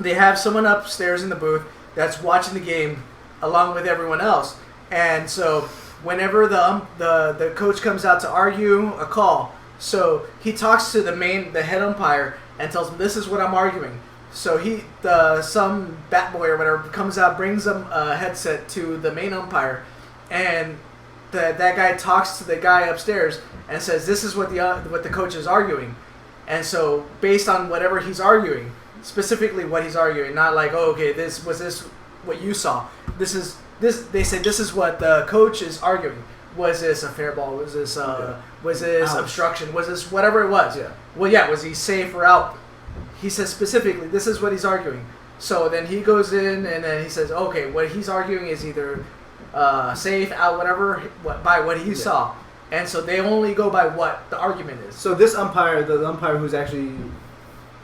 they have someone upstairs in the booth that's watching the game along with everyone else. And so whenever the coach comes out to argue a call, so he talks to the head umpire and tells him, this is what I'm arguing. So some bat boy or whatever comes out, brings him a headset to the main umpire, and that guy talks to the guy upstairs and says, this is what the coach is arguing. And so based on whatever he's arguing, specifically what he's arguing, not like, oh, okay, this what you saw. They say this is what the coach is arguing. Was this a fair ball? Was this obstruction? Was this whatever it was? Yeah. Well, yeah. Was he safe or out? He says specifically, this is what he's arguing. So then he goes in and then he says, okay, what he's arguing is either safe, out, whatever, by what he saw. And so they only go by what the argument is. So this umpire, the umpire who's actually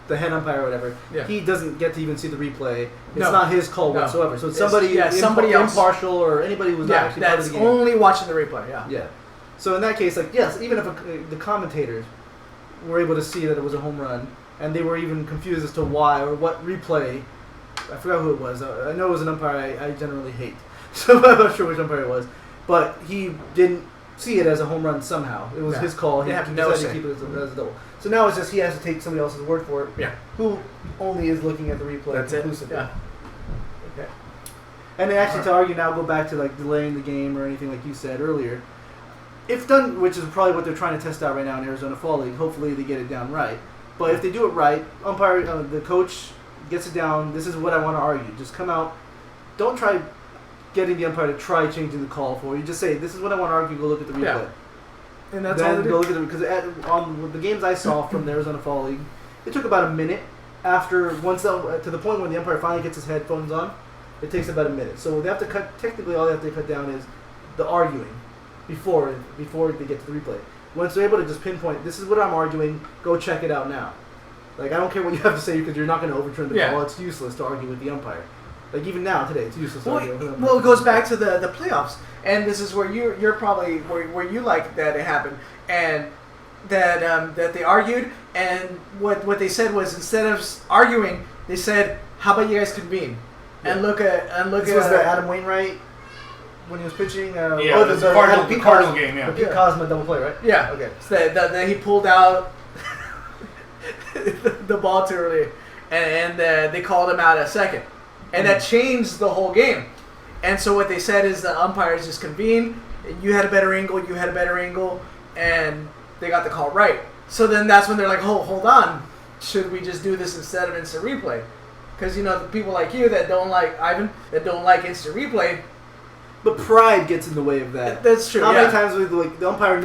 the head umpire or whatever, he doesn't get to even see the replay. It's not his call whatsoever. So it's somebody else, impartial or anybody who's not actually part of the game. That's only watching the replay, Yeah. So in that case, like, yes, even if the commentators were able to see that it was a home run, and they were even confused as to why or what replay, I forgot who it was. I know it was an umpire I generally hate. So I'm not sure which umpire it was. But he didn't see it as a home run somehow. It was his call. He decided to keep it as a double. So now it's just he has to take somebody else's word for it. Yeah. Who only is looking at the replay conclusively. Yeah. Okay. And then actually to argue now, go back to like delaying the game or anything like you said earlier. If done, which is probably what they're trying to test out right now in Arizona Fall League. Hopefully they get it down right. But if they do it right, umpire, the coach gets it down. This is what I want to argue. Just come out. Don't try getting the umpire to try changing the call for you. Just say, this is what I want to argue. Go look at the replay. Yeah. And that's then all they go do. look at it because on the games I saw from the Arizona Fall League, it took about a minute after to the point when the umpire finally gets his headphones on. It takes about a minute. So they have to cut. Technically, all they have to cut down is the arguing before they get to the replay. Once they're able to just pinpoint, this is what I'm arguing. Go check it out now. Like, I don't care what you have to say because you're not going to overturn the call. It's useless to argue with the umpire. Like, even now, today, it's useless to argue with the umpire. Well, it goes back to the playoffs. And this is where you're probably, where you like that it happened. And that they argued. And what they said was, instead of arguing, they said, how about you guys convene? Yeah. And look at... This was the Adam Wainwright when he was pitching? The Cardinal game, yeah. The Pete Cosma double play, right? Yeah. Okay. So that he pulled out the ball too early, and they called him out a second, and that changed the whole game. And so what they said is the umpires just convened. You had a better angle, and they got the call right. So then that's when they're like, hold on, should we just do this instead of instant replay? Because the people like you that don't like Ivan, that don't like instant replay. But pride gets in the way of that. That's true. How many times with the umpire?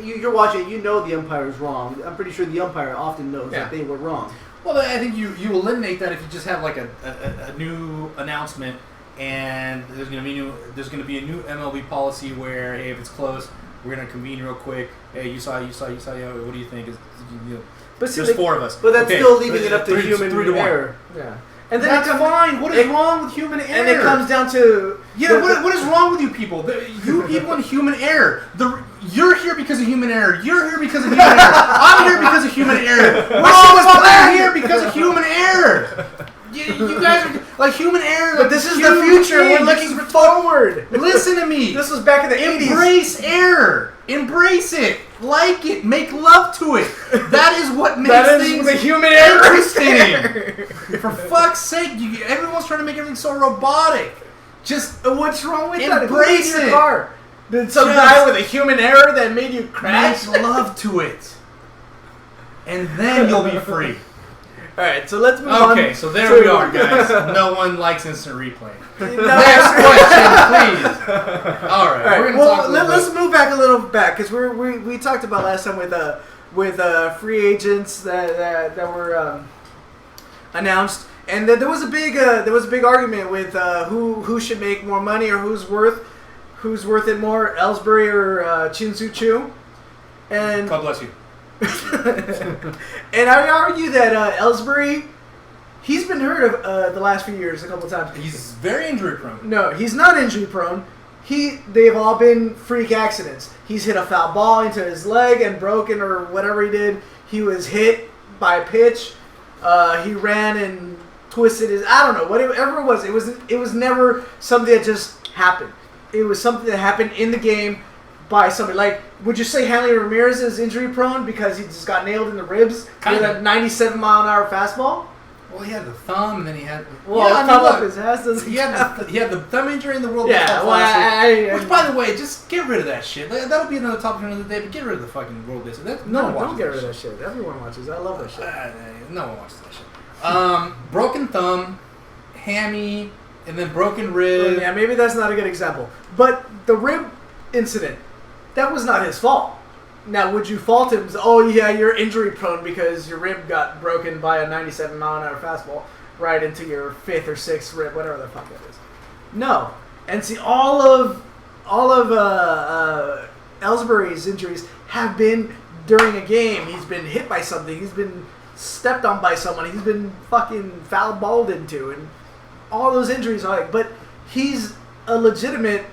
You're watching. You know the umpire is wrong. I'm pretty sure the umpire often knows that they were wrong. Well, I think you eliminate that if you just have like a new announcement, and there's going to be a new MLB policy where, hey, if it's close, we're going to convene real quick. Hey, you saw. Yeah, what do you think? But see, there's four of us. But that's still leaving it up to human error. Yeah. And then that's fine. What is wrong with human error? And it comes down to what is wrong with you people? You people and human error. You're here because of human error. You're here because of human error. I'm here because of human error. We're all here because of human error. You guys are like human error. But this is the future. We're looking forward. Listen to me. This was back in the 80s. Embrace error. Embrace it. Like it. Make love to it. That is what makes things the human error interesting. For fuck's sake, everyone's trying to make everything so robotic. Just what's wrong with that? Embrace it. Car? Did some guy with a human error that made you crash? Make love to it, and then you'll be free. All right, so let's move on. Okay, so there we are, guys. No one likes instant replay. Next question, please. All right, we're gonna talk. Let's move back a little because we talked about last time with free agents that were announced, and there was a big argument with who should make more money or who's worth it more, Ellsbury or Chin-Soo Choo, and God bless you. And I argue that Ellsbury, he's been hurt the last few years a couple of times. He's very injury prone. No, he's not injury prone. They've all been freak accidents. He's hit a foul ball into his leg and broken or whatever he did. He was hit by a pitch. He ran and twisted his. I don't know whatever it was. It was never something that just happened. It was something that happened in the game by somebody. Like, would you say Hanley Ramirez is injury prone because he just got nailed in the ribs with a 97-mile-an-hour fastball? Well, he had the thumb, and then he had. Well, yeah, thumb up his ass doesn't he had the thumb injury in the World Yeah, Cup well, last year. I- Which, by the way, just get rid of that shit. That'll be another topic for another day. But get rid of the fucking World Disc. No, don't get rid of that shit. Everyone watches. I love that shit. No one watches that shit. Broken thumb, hammy, and then broken rib. Yeah, maybe that's not a good example. But the rib incident, that was not his fault. Now, would you fault him? Oh, yeah, you're injury prone because your rib got broken by a 97 mile an hour fastball right into your 5th or 6th rib, whatever the fuck that is. No. And see, all of Ellsbury's injuries have been during a game. He's been hit by something. He's been stepped on by someone. He's been fucking foul balled into. And all those injuries are like, but he's a legitimate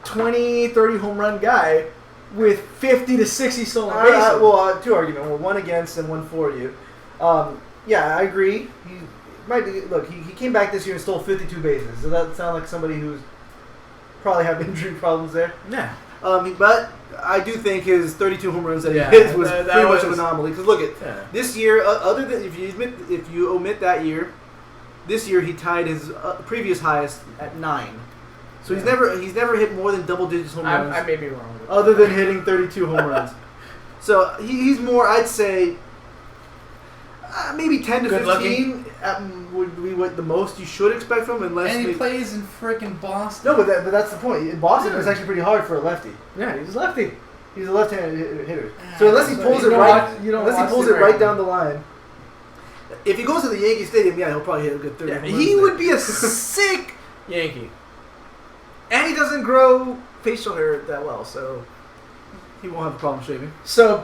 20, 30 home run guy with 50 to 60 stolen bases. Well, two arguments. Well, one against and one for you. Yeah, I agree. He might be, look, he came back this year and stole 52 bases. Does that sound like somebody who's probably have injury problems there? Yeah. But I do think his 32 home runs that Yeah, he hit was that pretty much was- an anomaly. Because look at this year, other than if you omit that year, this year he tied his previous highest at 9. So he's never hit more than double digits home runs. I may be wrong with that. Other than hitting 32 home runs. So he's more, I'd say, maybe 10 to Good 15 would be what the most you should expect from him. Unless And he maybe- plays in freaking Boston. No, but that's the point. In Boston, it's actually pretty hard for a lefty. Yeah, he's lefty. He's a left-handed hitter. So unless he pulls you it don't right, watch- you don't unless he watch pulls the it right American. down the line. If he goes to the Yankee Stadium, yeah, he'll probably hit a good 30 Yeah, home runs he there. would be a sick Yankee. And he doesn't grow facial hair that well, so... He won't have a problem shaving. So,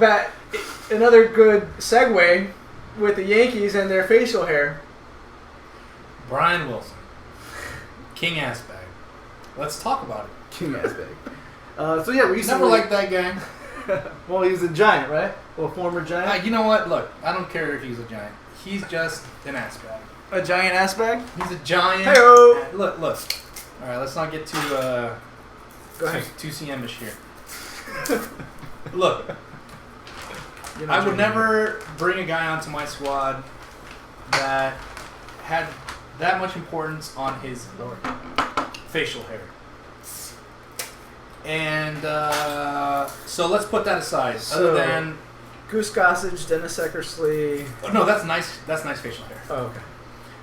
another good segue with the Yankees and their facial hair. Brian Wilson. King ass bag. Let's talk about it. King ass bag. So yeah, Never recently... liked that guy. Well, he was a giant, right? Well, a former giant. You know what? Look, I don't care if he's a giant. He's just an ass bag. A giant ass bag? He's a giant. Hey-o. Look. All right, let's not get too Go ahead. too CM-ish here. Look, You're not I would drinking never bring a guy onto my squad that had that much importance on his facial hair. And so let's put that aside. So- Other than Goose Gossage, Dennis Eckersley. oh, no, that's nice. That's nice facial hair. Oh, okay.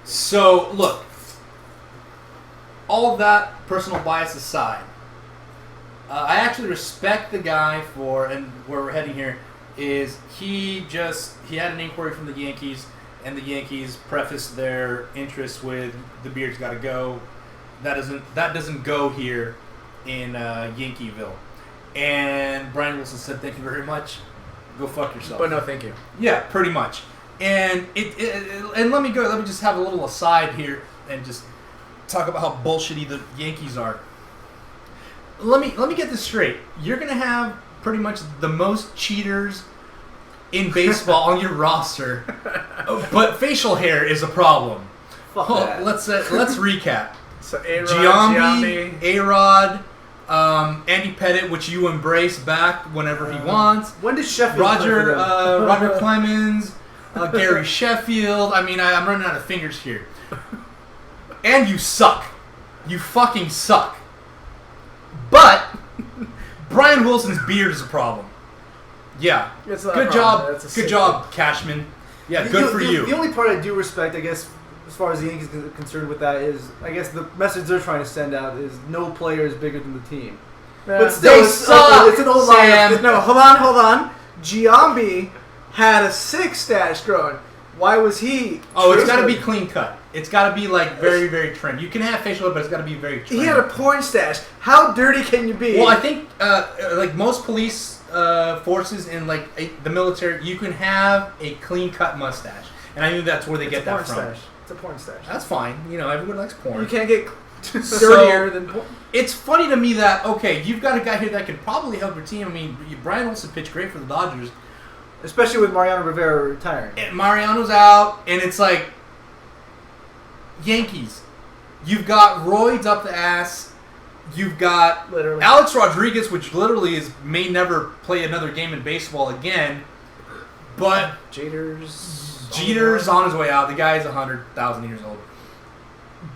So look, all of that personal bias aside, I actually respect the guy for, and where we're heading here is he had an inquiry from the Yankees, and the Yankees prefaced their interest with the beard's got to go. That doesn't go here in Yankeeville. And Brian Wilson said, "Thank you very much. Go fuck yourself." But no, thank you. Yeah, pretty much. And and let me just have a little aside here and just talk about how bullshitty the Yankees are. Let me get this straight. You're gonna have pretty much the most cheaters in baseball on your roster, but facial hair is a problem. Fuck Oh, that. let's recap. So A-Rod, Giambi, A-Rod, Andy Pettit, which you embrace back whenever he wants. When did Sheffield play for Roger them? Roger Clemens, Gary Sheffield. I mean, I'm running out of fingers here. And you suck. You fucking suck. But Brian Wilson's beard is a problem. Yeah. It's not a Good problem. job. That's a Good sick job, Cashman. Yeah, good for you. The only part I do respect, I guess, as far as the Yankees are concerned with that is, I guess the message they're trying to send out is no player is bigger than the team. But still, They it's suck, an old Sam. line. No, hold on. Giambi had a 6 stash growing. Why was he? Oh, it's got to be trimmed? clean cut. It's got to be like very, very trimmed. You can have facial hair, but it's got to be very trimmed. He had a porn stash. How dirty can you be? Well, I think like most police forces in like the military, you can have a clean cut mustache, and I think that's where they It's get a that porn from. stash. It's a porn stash. That's fine. You know, everyone likes porn. You can't get So- dirtier than porn. It's funny to me that okay, you've got a guy here that could probably help your team. I mean, Brian Wilson pitched great for the Dodgers. Especially with Mariano Rivera retiring. And Mariano's out, and it's like Yankees. You've got roids up the ass. You've got Literally. Alex Rodriguez, which literally may never play another game in baseball again. But Jaders. Jeter's on his way out. The guy's 100,000 years old.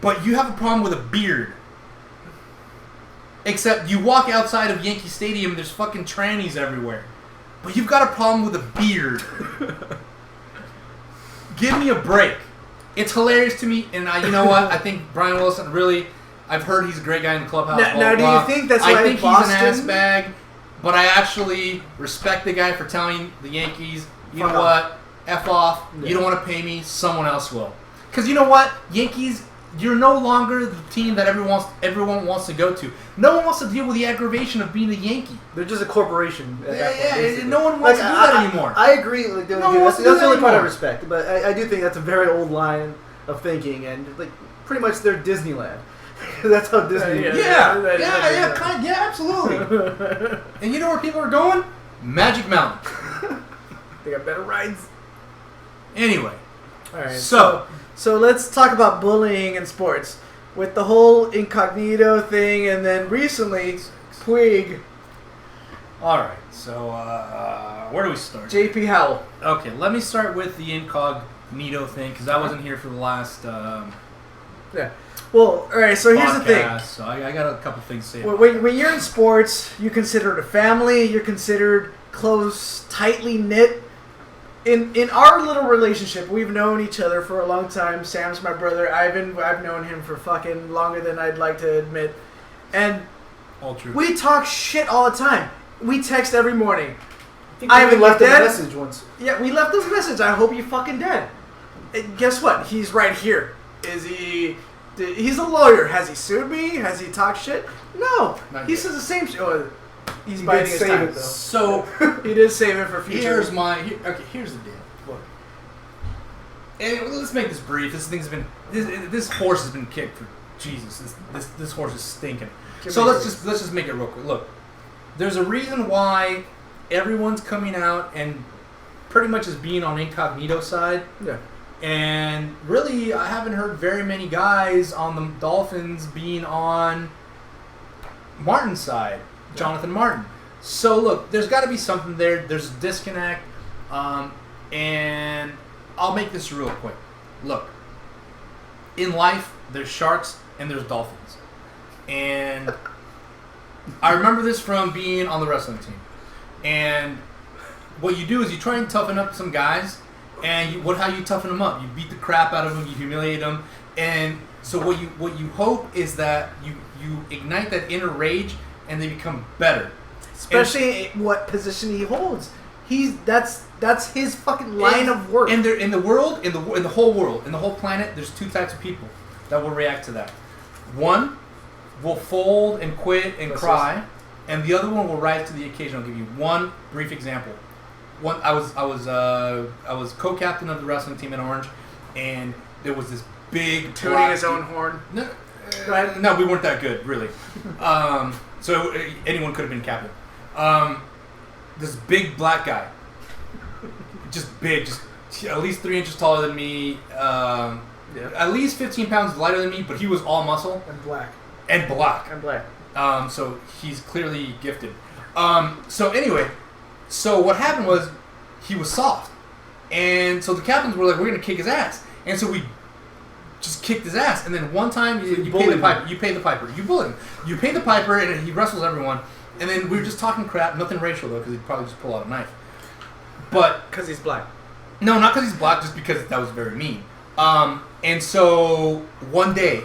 But you have a problem with a beard. Except you walk outside of Yankee Stadium, there's fucking trannies everywhere. But you've got a problem with a beard. Give me a break. It's hilarious to me, and you know what? I think Brian Wilson really... I've heard he's a great guy in the clubhouse. Now do you think that's why I think Boston... he's an ass bag, but I actually respect the guy for telling the Yankees, you know what? F off. Yeah. You don't want to pay me. Someone else will. Because you know what? Yankees... You're no longer the team that everyone wants to go to. No one wants to deal with the aggravation of being a Yankee. They're just a corporation. Yeah, no one wants to do that anymore. I agree. Like, that's the only part I respect. But I do think that's a very old line of thinking, and like pretty much they're Disneyland. That's how Disney. Yeah, absolutely. And you know where people are going? Magic Mountain. They got better rides. Anyway, all right. So let's talk about bullying in sports. With the whole incognito thing, and then recently, Puig. Alright, so where do we start? JP Howell. Okay, let me start with the incognito thing, because I wasn't here for the last yeah. Well, alright, so here's the thing. So I got a couple things to say. When you're in sports, you're considered a family, you're considered close, tightly knit. In our little relationship, we've known each other for a long time. Sam's my brother. I've known him for fucking longer than I'd like to admit. And all true. We talk shit all the time. We text every morning. I even left a message once. Yeah, we left this message. I hope you're fucking dead. And guess what? He's right here. Is he... He's a lawyer. Has he sued me? Has he talked shit? No. He says the same shit. Oh, he's biding his time, though. So he did save it for future. Here's the deal. Look, and let's make this brief. This horse has been kicked for Jesus. This horse is stinking. So let's just make it real quick. Look, there's a reason why everyone's coming out and pretty much is being on incognito side. Yeah. And really, I haven't heard very many guys on the Dolphins being on Martin's side. Jonathan Martin. So look, there's got to be something there. There's a disconnect, and I'll make this real quick. Look, in life, there's sharks and there's dolphins, and I remember this from being on the wrestling team. And what you do is you try and toughen up some guys, and how you toughen them up? You beat the crap out of them, you humiliate them, and so what you hope is that you ignite that inner rage. And they become better, especially what position he holds. That's his fucking line of work. And in the whole planet, there's two types of people that will react to that. One will fold and quit and cry, and the other one will rise to the occasion. I'll give you one brief example. I was co-captain of the wrestling team in Orange, and there was this big tooting his own horn. No, we weren't that good, really. So anyone could have been captain. This big black guy, just big, just at least 3 inches taller than me, at least 15 pounds lighter than me, but he was all muscle and black. So he's clearly gifted. So anyway, so what happened was he was soft, and so the captains were like, "We're gonna kick his ass," and so we just kicked his ass. And then one time you pay the piper. You pay the piper. You bully him. You pay the piper, and he wrestles everyone. And then we were just talking crap. Nothing racial though, because he'd probably just pull out a knife. But because he's black. No, not because he's black. Just because that was very mean. And so one day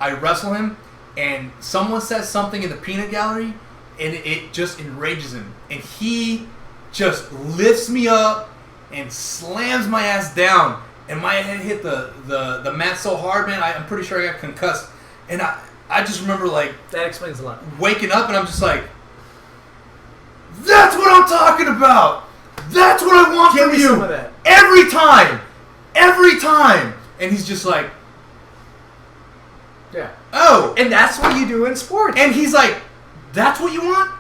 I wrestle him, and someone says something in the peanut gallery, and it just enrages him, and he just lifts me up and slams my ass down. And my head hit the mat so hard, man, I'm pretty sure I got concussed. And I just remember, like... That explains a lot. Waking up, and I'm just like... That's what I'm talking about! That's what I want from you! Some of that. Every time! Every time! And he's just like... Yeah. Oh! And that's what you do in sports. And he's like, that's what you want?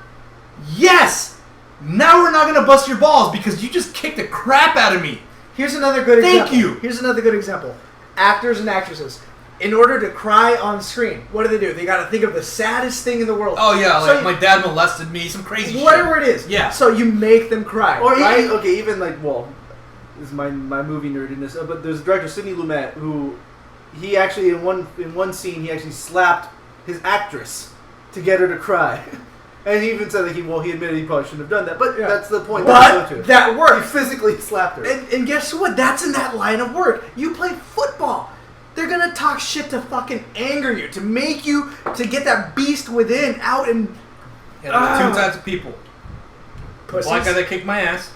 Yes! Now we're not going to bust your balls, because you just kicked the crap out of me. Here's another good example. Thank you. Here's another good example. Actors and actresses. In order to cry on screen, what do? They got to think of the saddest thing in the world. Oh, yeah, like my dad molested me, some crazy whatever shit. It is. Yeah. So you make them cry. Or right? even like, well, is my movie nerdiness. But there's director Sidney Lumet who he actually in one scene he actually slapped his actress to get her to cry. And he even said that he admitted he probably shouldn't have done that, but that's the point. But that worked. He physically slapped her. And guess what? That's in that line of work. You play football. They're gonna talk shit to fucking anger you, to make you, to get that beast within out and. Yeah, there's two types of people. The black guy Pussies. that kicked my ass,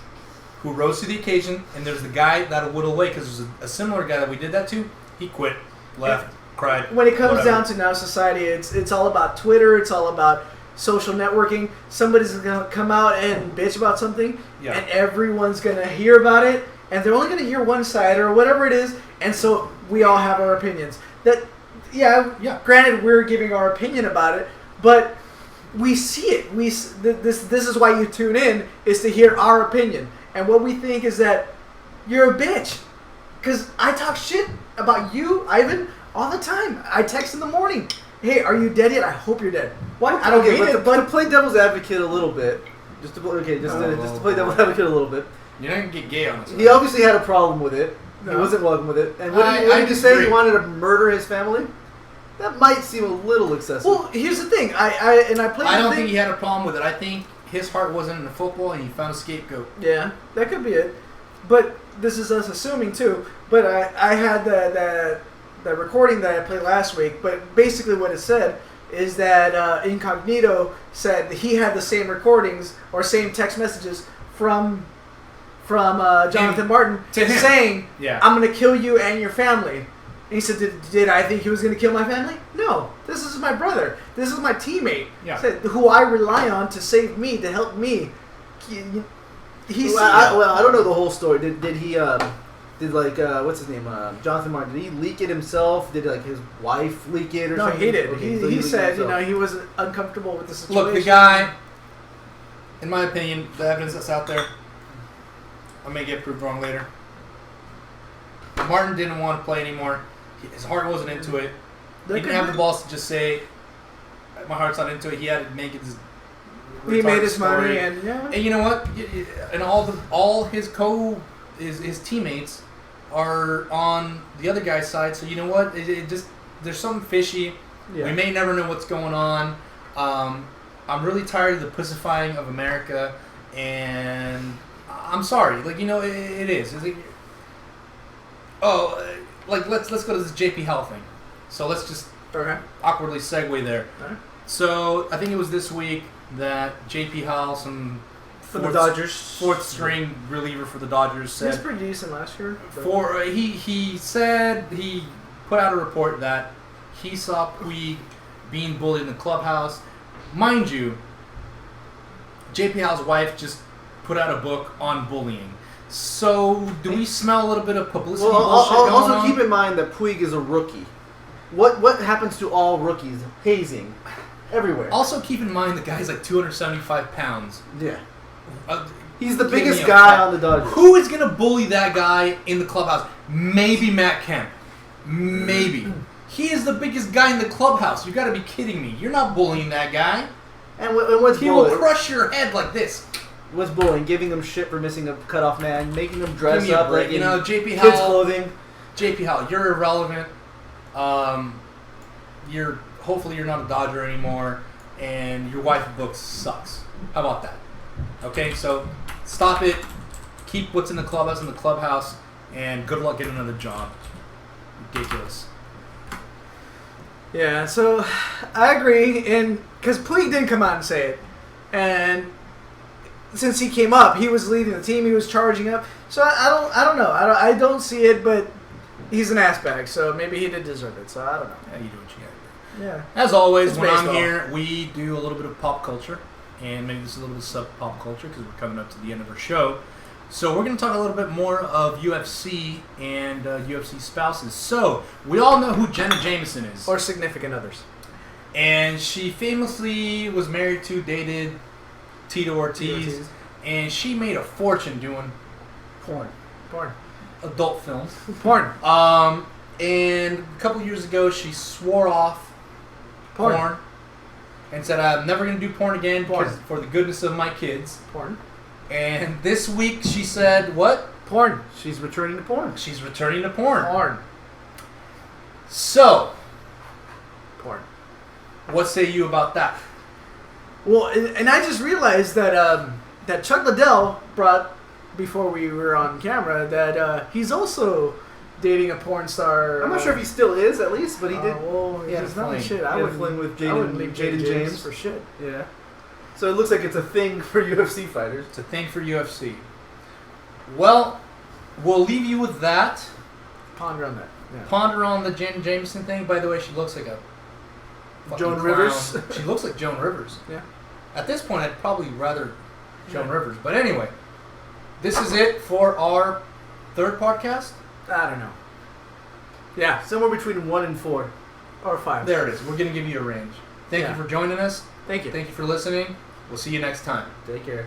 who rose to the occasion, and there's the guy that'll whittle away because there's a similar guy that we did that to. He quit, left, cried. When it comes whatever. down to now society, it's all about Twitter. It's all about social networking. Somebody's gonna come out and bitch about something, and everyone's gonna hear about it, and they're only gonna hear one side or whatever it is, and so we all have our opinions. Granted, we're giving our opinion about it, but we see it. This is why you tune in, is to hear our opinion, and what we think is that you're a bitch, because I talk shit about you, Ivan, all the time. I text in the morning. Hey, are you dead yet? I hope you're dead. What? I don't mean it, but to play devil's advocate a little bit, just to play devil's advocate a little bit. You're not gonna get gay on this. He obviously had a problem with it. No. He wasn't welcome with it. And what did he say? He wanted to murder his family? That might seem a little excessive. Well, here's the thing. I don't think he had a problem with it. I think his heart wasn't in the football, and he found a scapegoat. Yeah, that could be it. But this is us assuming too. But I had that recording that I played last week. But basically, what it said is that Incognito said that he had the same recordings or same text messages from Jonathan Martin saying, "I'm going to kill you and your family." And he said, "Did I think he was going to kill my family? No. This is my brother. This is my teammate. Said, who I rely on to save me, to help me." I don't know the whole story. Did he? What's his name? Jonathan Martin. Did he leak it himself? Did his wife leak it or something? No, he did. Okay, he said he was uncomfortable with the situation. Look, the guy, in my opinion, the evidence that's out there, I may get proved wrong later. Martin didn't want to play anymore. His heart wasn't into it. He didn't have the balls to just say, "My heart's not into it." He had to make it. He made his money, and you know what? And all his teammates are on the other guy's side. So you know what? It just there's something fishy. Yeah. We may never know what's going on. I'm really tired of the pussifying of America, and I'm sorry. It is. Let's go to this JP Howell thing. So let's just awkwardly segue there. Okay. So I think it was this week that JP Howell, for the Dodgers, fourth string reliever for the Dodgers, said he was pretty decent last year. He said he put out a report that he saw Puig being bullied in the clubhouse. Mind you, JP Howell's wife just put out a book on bullying. So, do we smell a little bit of publicity bullshit going on? Also, keep in mind that Puig is a rookie. What happens to all rookies? Hazing. Everywhere. Also, keep in mind the guy's like 275 pounds. Yeah. He's the biggest guy on the Dodgers. Who is going to bully that guy in the clubhouse? Maybe Matt Kemp. Maybe. He is the biggest guy in the clubhouse. You got to be kidding me. You're not bullying that guy. And what's he will crush your head like this. What's bullying? Giving them shit for missing a cutoff man, making them dress up like JP Howell, kids' clothing. JP Howell, you're irrelevant. Hopefully you're not a Dodger anymore, and your wife book sucks. How about that? Okay, so stop it. Keep what's in the clubhouse, and good luck getting another job. Ridiculous. Yeah, so I agree, and because Puig didn't come out and say it, and since he came up, he was leading the team, he was charging up. So I don't know. I don't see it, but he's an ass bag, so maybe he did deserve it. So I don't know. Yeah, you do what you gotta do. Yeah. As always, It's when baseball. I'm here, we do a little bit of pop culture, and maybe this is a little bit of sub-pop culture because we're coming up to the end of our show. So we're going to talk a little bit more of UFC and UFC spouses. So we all know who Jenna Jameson is. Or significant others. And she famously was married to, dated Tito Ortiz. And she made a fortune doing porn. Adult films. Porn. And a couple years ago, she swore off porn and said, "I'm never going to do porn again for the goodness of my kids." Porn. And this week she said, what? Porn. She's returning to porn. She's returning to porn. Porn. So, Porn. what say you about that? Well, and I just realized that that Chuck Liddell brought before we were on camera that he's also dating a porn star. I'm not sure if he still is, at least, but he did. Well, He had he's a not fling. shit. He I had a wouldn't fling with I wouldn't leave Jaden James. for shit. Yeah. So it looks like it's a thing for UFC fighters. It's a thing for UFC. Well, we'll leave you with that. Ponder on that. Yeah. Ponder on the Jen Jameson thing. By the way, she looks like a fucking Joan clown. Rivers. She looks like Joan Rivers. Yeah. At this point, I'd probably rather Joan Rivers. But anyway, this is it for our third podcast. I don't know. Yeah, Somewhere between 1 and 4. or 5. There it is. We're going to give you a range. Thank Yeah. you for joining us. Thank you. Thank you for listening. We'll see you next time. Take care.